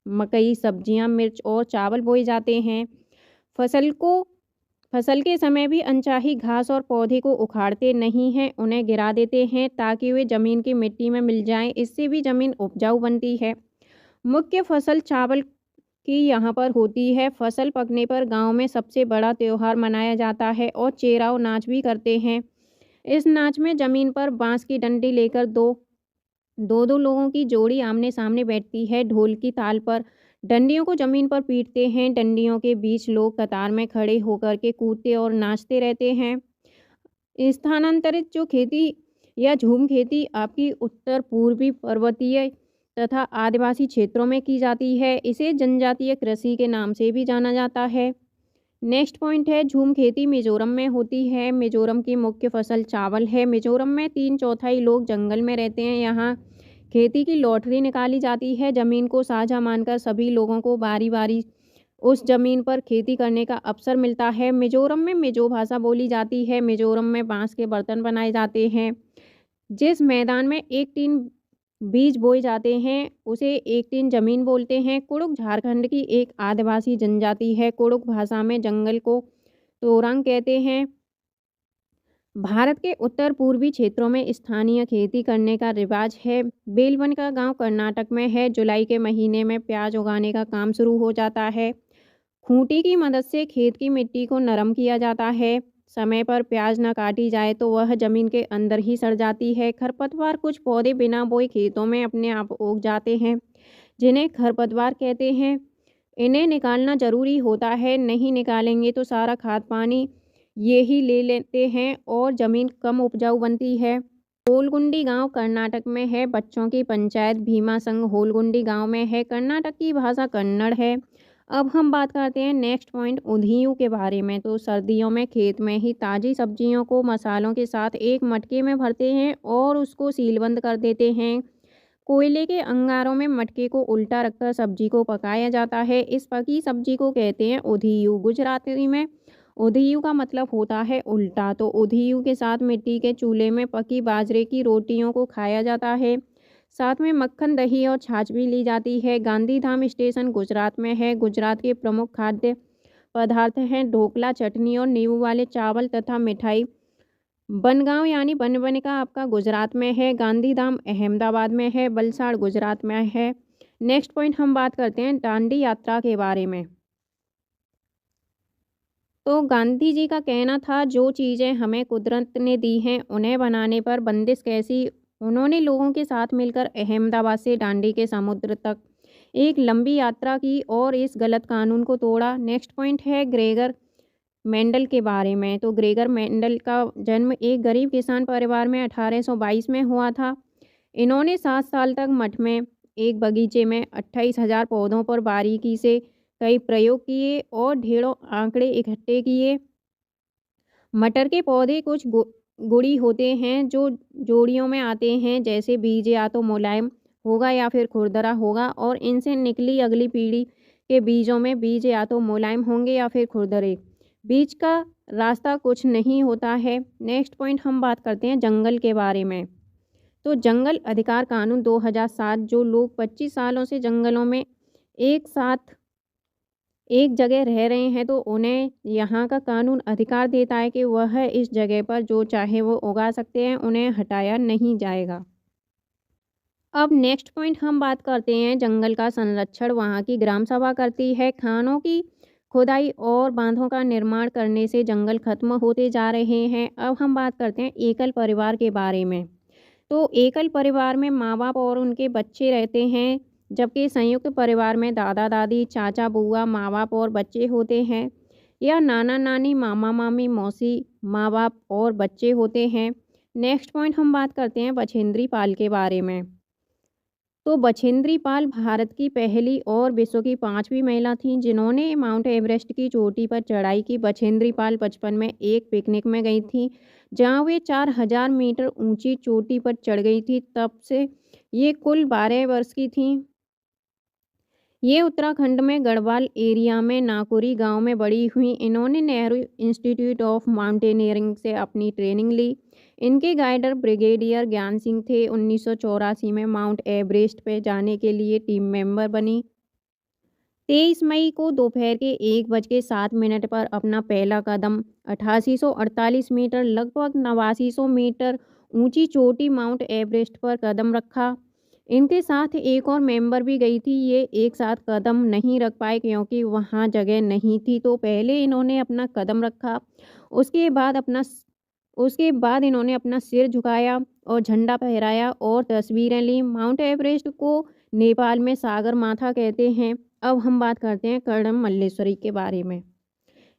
मकई, सब्जियां, मिर्च और चावल बोए जाते हैं। फसल के समय भी अनचाही घास और पौधे को उखाड़ते नहीं हैं, उन्हें गिरा देते हैं ताकि वे ज़मीन की मिट्टी में मिल जाएं। इससे भी ज़मीन उपजाऊ बनती है। मुख्य फसल चावल की यहाँ पर होती है। फसल पकने पर गांव में सबसे बड़ा त्यौहार मनाया जाता है और चेराव नाच भी करते हैं। इस नाच में ज़मीन पर बांस की डंडी लेकर दो लोगों की जोड़ी आमने सामने बैठती है। ढोल की ताल पर डंडियों को ज़मीन पर पीटते हैं। डंडियों के बीच लोग कतार में खड़े होकर के कूदते और नाचते रहते हैं। स्थानांतरित जो खेती या झूम खेती आपकी उत्तर पूर्वी पर्वतीय तथा आदिवासी क्षेत्रों में की जाती है। इसे जनजातीय कृषि के नाम से भी जाना जाता है। नेक्स्ट पॉइंट है झूम खेती मिजोरम में होती है। मिजोरम की मुख्य फसल चावल है। मिजोरम में 3/4 लोग जंगल में रहते हैं। यहाँ खेती की लॉटरी निकाली जाती है। ज़मीन को साझा मानकर सभी लोगों को बारी बारी उस ज़मीन पर खेती करने का अवसर मिलता है। मिजोरम में मिजो भाषा बोली जाती है। मिजोरम में बांस के बर्तन बनाए जाते हैं। जिस मैदान में 1 टीन बीज बोए जाते हैं उसे 1 टीन जमीन बोलते हैं। कुड़ुक झारखंड की एक आदिवासी जनजाति है। कुड़ुक भाषा में जंगल को तोरंग कहते हैं। भारत के उत्तर पूर्वी क्षेत्रों में स्थानीय खेती करने का रिवाज है। बेलवन का गांव कर्नाटक में है। जुलाई के महीने में प्याज उगाने का काम शुरू हो जाता है। खूंटी की मदद से खेत की मिट्टी को नरम किया जाता है। समय पर प्याज न काटी जाए तो वह जमीन के अंदर ही सड़ जाती है। खरपतवार कुछ पौधे बिना बोए खेतों में अपने आप उग जाते हैं जिन्हें खरपतवार कहते हैं। इन्हें निकालना जरूरी होता है, नहीं निकालेंगे तो सारा खाद पानी ये ही ले लेते हैं और ज़मीन कम उपजाऊ बनती है। होलगुंडी गांव कर्नाटक में है। बच्चों की पंचायत भीमा संघ होलगुंडी गांव में है। कर्नाटक की भाषा कन्नड़ है। अब हम बात करते हैं नेक्स्ट पॉइंट उधियू के बारे में। तो सर्दियों में खेत में ही ताज़ी सब्जियों को मसालों के साथ एक मटके में भरते हैं और उसको सीलबंद कर देते हैं। कोयले के अंगारों में मटके को उल्टा रखकर सब्जी को पकाया जाता है। इस पकी सब्जी को कहते हैं उधियू। गुजराती में उधियू का मतलब होता है उल्टा। तो उधियू के साथ मिट्टी के चूल्हे में पकी बाजरे की रोटियों को खाया जाता है। साथ में मक्खन, दही और छाछ भी ली जाती है। गांधीधाम स्टेशन गुजरात में है। गुजरात के प्रमुख खाद्य पदार्थ हैं ढोकला, चटनी और नींबू वाले चावल तथा मिठाई। बनगांव यानी बनबनका आपका गुजरात में है, गांधीधाम अहमदाबाद में है, वलसाड़ गुजरात में है। नेक्स्ट पॉइंट हम बात करते हैं दांडी यात्रा के बारे में। तो गांधी जी का कहना था जो चीज़ें हमें कुदरत ने दी हैं उन्हें बनाने पर बंदिश कैसी। उन्होंने लोगों के साथ मिलकर अहमदाबाद से दांडी के समुद्र तक एक लंबी यात्रा की और इस गलत कानून को तोड़ा। नेक्स्ट पॉइंट है ग्रेगर मेंडल के बारे में। तो ग्रेगर मेंडल का जन्म एक गरीब किसान परिवार में 1822 में हुआ था। इन्होंने 7 साल तक मठ में एक बगीचे में 28,000 पौधों पर बारीकी से कई प्रयोग किए और ढेरों आंकड़े इकट्ठे किए। मटर के पौधे कुछ गुड़ी होते हैं जो जोड़ियों में आते हैं, जैसे बीज या तो मुलायम होगा या फिर खुरदरा होगा, और इनसे निकली अगली पीढ़ी के बीजों में बीज या तो मुलायम होंगे या फिर खुरदरे। बीज का रास्ता कुछ नहीं होता है। नेक्स्ट पॉइंट हम बात करते हैं जंगल के बारे में। तो जंगल अधिकार कानून 2007, जो लोग 25 सालों से जंगलों में एक साथ एक जगह रह रहे हैं तो उन्हें यहाँ का कानून अधिकार देता है कि वह इस जगह पर जो चाहे वो उगा सकते हैं, उन्हें हटाया नहीं जाएगा। अब नेक्स्ट पॉइंट हम बात करते हैं जंगल का संरक्षण वहाँ की ग्राम सभा करती है। खानों की खुदाई और बांधों का निर्माण करने से जंगल खत्म होते जा रहे हैं। अब हम बात करते हैं एकल परिवार के बारे में। तो एकल परिवार में माँ बाप और उनके बच्चे रहते हैं, जबकि संयुक्त परिवार में दादा दादी, चाचा बुआ, माँ बाप और बच्चे होते हैं, या नाना नानी, मामा मामी, मौसी, माँ बाप और बच्चे होते हैं। नेक्स्ट पॉइंट हम बात करते हैं बछेंद्री पाल के बारे में। तो बछेंद्री पाल भारत की पहली और विश्व की 5वीं महिला थीं जिन्होंने माउंट एवरेस्ट की चोटी पर चढ़ाई की। बछेंद्री पाल बचपन में एक पिकनिक में गई थी जहां वे 4000 मीटर ऊंची चोटी पर चढ़ गई थी। तब से ये कुल 12 वर्ष की थीं। ये उत्तराखंड में गढ़वाल एरिया में नाकुरी गांव में बड़ी हुई। इन्होंने नेहरू इंस्टीट्यूट ऑफ माउंटेनियरिंग से अपनी ट्रेनिंग ली। इनके गाइडर ब्रिगेडियर ज्ञान सिंह थे। 1984 में माउंट एवरेस्ट पे जाने के लिए टीम मेंबर बनी। 23 मई को दोपहर के 1:07 पर अपना पहला कदम 8848 मीटर लगभग 8900 मीटर ऊंची चोटी माउंट एवरेस्ट पर कदम रखा। इनके साथ एक और मेंबर भी गई थी। ये एक साथ कदम नहीं रख पाए क्योंकि वहाँ जगह नहीं थी, तो पहले इन्होंने अपना कदम रखा। उसके बाद इन्होंने अपना सिर झुकाया और झंडा फहराया और तस्वीरें ली। माउंट एवरेस्ट को नेपाल में सागर माथा कहते हैं। अब हम बात करते हैं कर्णम मल्लेश्वरी के बारे में।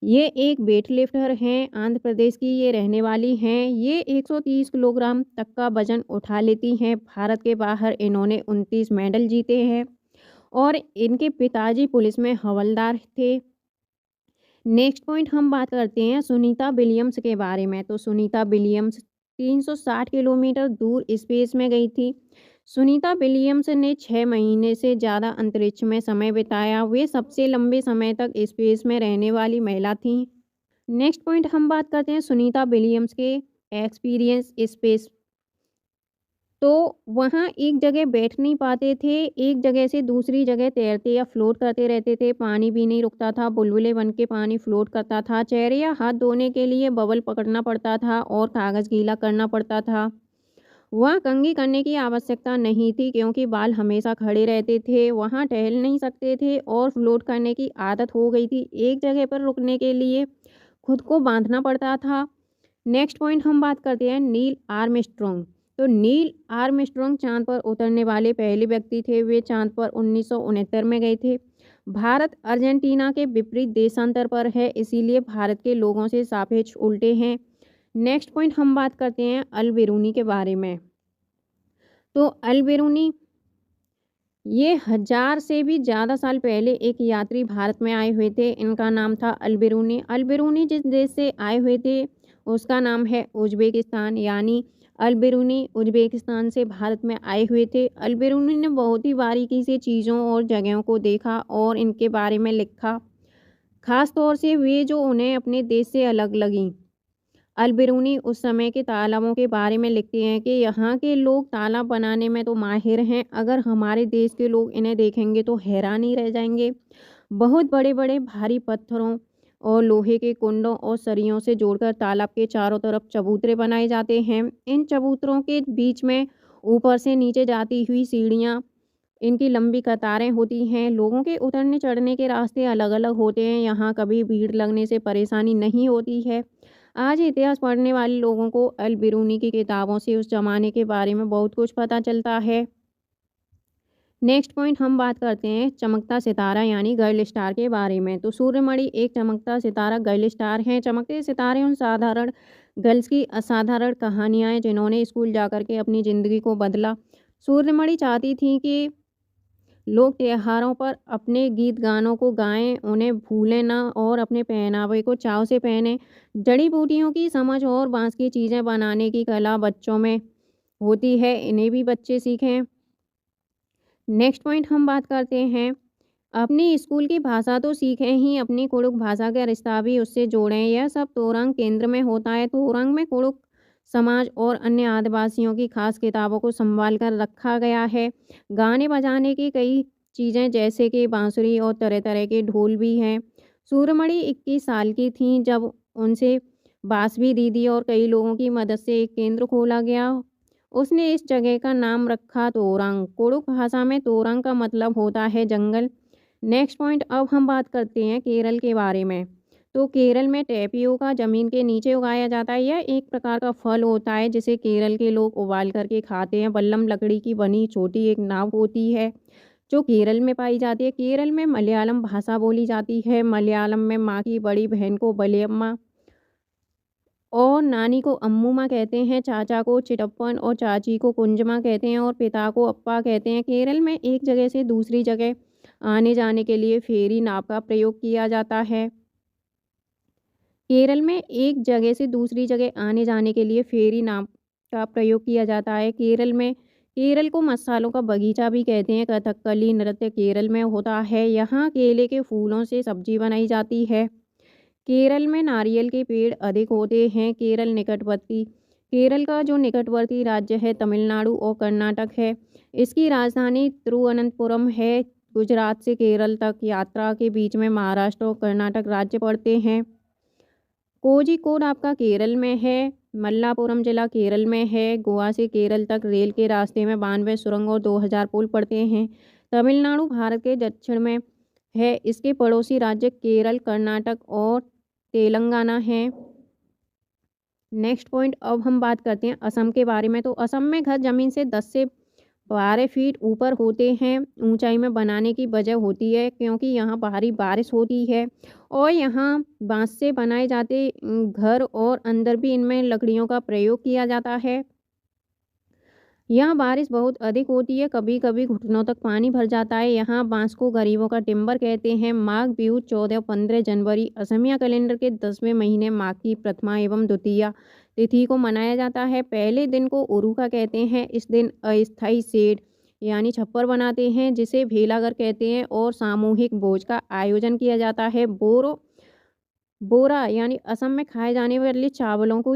ये एक वेट लिफ्टर हैं, आंध्र प्रदेश की ये रहने वाली हैं। ये 130 किलोग्राम तक का वजन उठा लेती हैं। भारत के बाहर इन्होंने 29 मेडल जीते हैं और इनके पिताजी पुलिस में हवलदार थे। नेक्स्ट पॉइंट हम बात करते हैं सुनीता विलियम्स के बारे में। तो सुनीता विलियम्स 360 किलोमीटर दूर स्पेस में गई थी। सुनीता विलियम्स ने 6 महीने से ज़्यादा अंतरिक्ष में समय बिताया। वे सबसे लंबे समय तक स्पेस में रहने वाली महिला थीं। नेक्स्ट पॉइंट हम बात करते हैं सुनीता विलियम्स के एक्सपीरियंस स्पेस। तो वहाँ एक जगह बैठ नहीं पाते थे, एक जगह से दूसरी जगह तैरते या फ्लोट करते रहते थे। पानी भी नहीं रुकता था, बुलबुले बन के पानी फ्लोट करता था। चेहरे या हाथ धोने के लिए बबल पकड़ना पड़ता था और कागज़ गीला करना पड़ता था। वहाँ कंघी करने की आवश्यकता नहीं थी क्योंकि बाल हमेशा खड़े रहते थे। वहाँ टहल नहीं सकते थे और फ्लोट करने की आदत हो गई थी। एक जगह पर रुकने के लिए खुद को बांधना पड़ता था। नेक्स्ट पॉइंट हम बात करते हैं नील आर्मस्ट्रॉन्ग। तो नील आर्मस्ट्रॉन्ग चांद पर उतरने वाले पहले व्यक्ति थे। वे चांद पर 1969 में गए थे। भारत अर्जेंटीना के विपरीत देशांतर पर है, इसीलिए भारत के लोगों से सापेक्ष उल्टे हैं। नेक्स्ट पॉइंट हम बात करते हैं अल-बिरूनी के बारे में। तो अल-बिरूनी ये 1000 से भी ज़्यादा साल पहले एक यात्री भारत में आए हुए थे। इनका नाम था अल-बिरूनी। अल-बिरूनी जिस देश से आए हुए थे उसका नाम है उज़्बेकिस्तान, यानी अल-बिरूनी उज़्बेकिस्तान से भारत में आए हुए थे। अल-बिरूनी ने बहुत ही बारीकी से चीज़ों और जगहों को देखा और इनके बारे में लिखा, ख़ास तौर से वे जो उन्हें अपने देश से अलग लगीं। अल-बिरूनी उस समय के तालाबों के बारे में लिखते हैं कि यहाँ के लोग तालाब बनाने में तो माहिर हैं, अगर हमारे देश के लोग इन्हें देखेंगे तो हैरान ही रह जाएंगे। बहुत बड़े बड़े भारी पत्थरों और लोहे के कुंडों और सरियों से जोड़कर तालाब के चारों तरफ चबूतरे बनाए जाते हैं। इन चबूतरों के बीच में ऊपर से नीचे जाती हुई सीढ़ियाँ, इनकी लंबी कतारें होती हैं। लोगों के उतरने चढ़ने के रास्ते अलग-अलग होते हैं। यहाँ कभी भीड़ लगने से परेशानी नहीं होती है। आज इतिहास पढ़ने वाले लोगों को अल बिरूनी की किताबों से उस ज़माने के बारे में बहुत कुछ पता चलता है। नेक्स्ट पॉइंट हम बात करते हैं चमकता सितारा यानी गर्ल स्टार के बारे में। तो सूर्यमणि एक चमकता सितारा गर्ल स्टार हैं। चमकते सितारे उन साधारण गर्ल्स की असाधारण कहानियाँ हैं जिन्होंने स्कूल जाकर के अपनी ज़िंदगी को बदला। सूर्यमणि चाहती थी कि लोग त्योहारों पर अपने गीत गानों को गाएं, उन्हें भूलें ना और अपने पहनावे को चाव से पहने। जड़ी बूटियों की समझ और बांस की चीज़ें बनाने की कला बच्चों में होती है, इन्हें भी बच्चे सीखें। नेक्स्ट पॉइंट हम बात करते हैं अपनी स्कूल की भाषा तो सीखें ही, अपनी कुड़ुक भाषा का रिश्ता भी उससे जोड़ें। यह सब तोरंग केंद्र में होता है। तोरंग में कुड़ुक समाज और अन्य आदिवासियों की खास किताबों को संभाल कर रखा गया है। गाने बजाने की कई चीज़ें जैसे कि बांसुरी और तरह तरह के ढोल भी हैं। सूर्यमणि 21 साल की थीं जब उनसे बांसुरी दीदी और कई लोगों की मदद से एक केंद्र खोला गया। उसने इस जगह का नाम रखा तोरंग। कुड़ुक भाषा में तोरंग का मतलब होता है जंगल। नेक्स्ट पॉइंट अब हम बात करते हैं केरल के बारे में। तो केरल में टेपियोका ज़मीन के नीचे उगाया जाता है। यह एक प्रकार का फल होता है जिसे केरल के लोग उबाल करके खाते हैं। बल्लम लकड़ी की बनी छोटी एक नाव होती है जो केरल में पाई जाती है। केरल में मलयालम भाषा बोली जाती है। मलयालम में माँ की बड़ी बहन को बलियम्मा और नानी को अम्मूमा कहते हैं। चाचा को चिटप्पन और चाची को कुंजमा कहते हैं और पिता को अप्पा कहते हैं। केरल में एक जगह से दूसरी जगह आने जाने के लिए फेरी नाव का प्रयोग किया जाता है। केरल में एक जगह से दूसरी जगह आने जाने के लिए फेरी नाव का प्रयोग किया जाता है। केरल को मसालों का बगीचा भी कहते हैं। कथकली नृत्य केरल में होता है। यहाँ केले के फूलों से सब्जी बनाई जाती है। केरल में नारियल के पेड़ अधिक होते हैं। केरल का जो निकटवर्ती राज्य है तमिलनाडु और कर्नाटक है। इसकी राजधानी तिरुवनंतपुरम है। गुजरात से केरल तक यात्रा के बीच में महाराष्ट्र और कर्नाटक राज्य पड़ते हैं। कोझिकोड आपका केरल में है। मल्लापुरम जिला केरल में है। गोवा से केरल तक रेल के रास्ते में 92 सुरंग और 2000 पुल पड़ते हैं। तमिलनाडु भारत के दक्षिण में है। इसके पड़ोसी राज्य केरल, कर्नाटक और तेलंगाना हैं। नेक्स्ट पॉइंट अब हम बात करते हैं असम के बारे में। तो असम में घर ज़मीन से 10 से 12 फीट ऊपर होते हैं। ऊंचाई में बनाने की वजह होती है क्योंकि यहाँ भारी बारिश होती है और यहाँ बांस से बनाए जाते घर और अंदर भी इनमें लकड़ियों का प्रयोग किया जाता है। यहाँ बारिश बहुत अधिक होती है। कभी कभी घुटनों तक पानी भर जाता है। यहाँ बांस को गरीबों का टिम्बर कहते हैं। माघ बिहू 14 और 15 जनवरी असमिया कैलेंडर के 10वें महीने माघ की प्रथमा एवं द्वितीया तिथि को मनाया जाता है। पहले दिन को उरुका कहते हैं। इस दिन अस्थायी शेड यानी छप्पर बनाते हैं जिसे भेलाघर कहते हैं और सामूहिक भोज का आयोजन किया जाता है। बोरा यानी असम में खाए जाने वाले चावलों को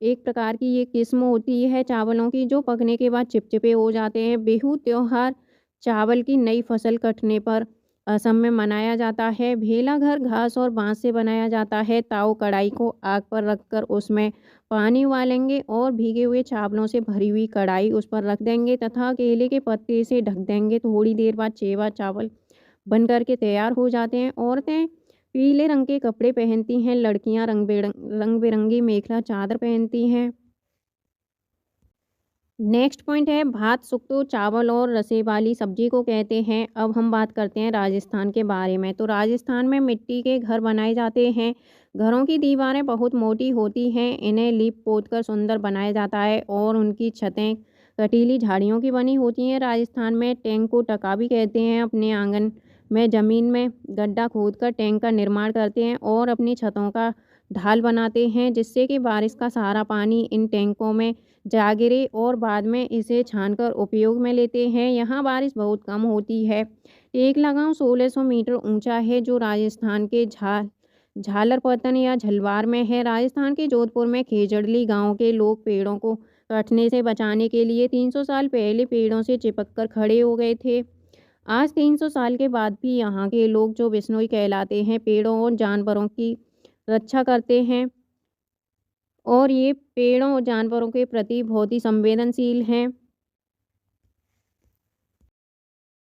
एक प्रकार की ये किस्म होती है चावलों की जो पकने के बाद चिपचिपे हो जाते हैं। बिहू त्योहार चावल की नई फसल कटने पर असम में मनाया जाता है। भेलाघर घास और बांस से बनाया जाता है। ताऊ कढ़ाई को आग पर रखकर उसमें पानी उबालेंगे और भीगे हुए चावलों से भरी हुई कढ़ाई उस पर रख देंगे तथा केले के पत्ते से ढक देंगे। थोड़ी देर बाद चेवा चावल बन करके तैयार हो जाते हैं। औरतें पीले रंग के कपड़े पहनती हैं। लड़कियां रंग बिरंगी मेखला चादर पहनती हैं। नेक्स्ट पॉइंट है भात सुक्तो चावल और रसे वाली सब्जी को कहते हैं। अब हम बात करते हैं राजस्थान के बारे में। तो राजस्थान में मिट्टी के घर बनाए जाते हैं। घरों की दीवारें बहुत मोटी होती हैं। इन्हें लीप पोत कर सुंदर बनाया जाता है और उनकी छतें कटीली झाड़ियों की बनी होती हैं। राजस्थान में टैंक को टका भी कहते हैं। अपने आंगन में ज़मीन में गड्ढा खोदकर टैंक का निर्माण करते हैं और अपनी छतों का ढाल बनाते हैं जिससे कि बारिश का सारा पानी इन टैंकों में जा गिरे और बाद में इसे छानकर उपयोग में लेते हैं। यहाँ बारिश बहुत कम होती है। टेकलागांव 1600 मीटर ऊंचा है जो राजस्थान के झालरपतन या झलवार में है। राजस्थान के जोधपुर में खेजड़ली गांव के लोग पेड़ों को कटने से बचाने के लिए 300 साल पहले पेड़ों से चिपक कर खड़े हो गए थे। आज 300 साल के बाद भी यहाँ के लोग जो बिश्नोई कहलाते हैं, पेड़ों और जानवरों की रक्षा करते हैं और ये पेड़ों और जानवरों के प्रति बहुत ही संवेदनशील हैं।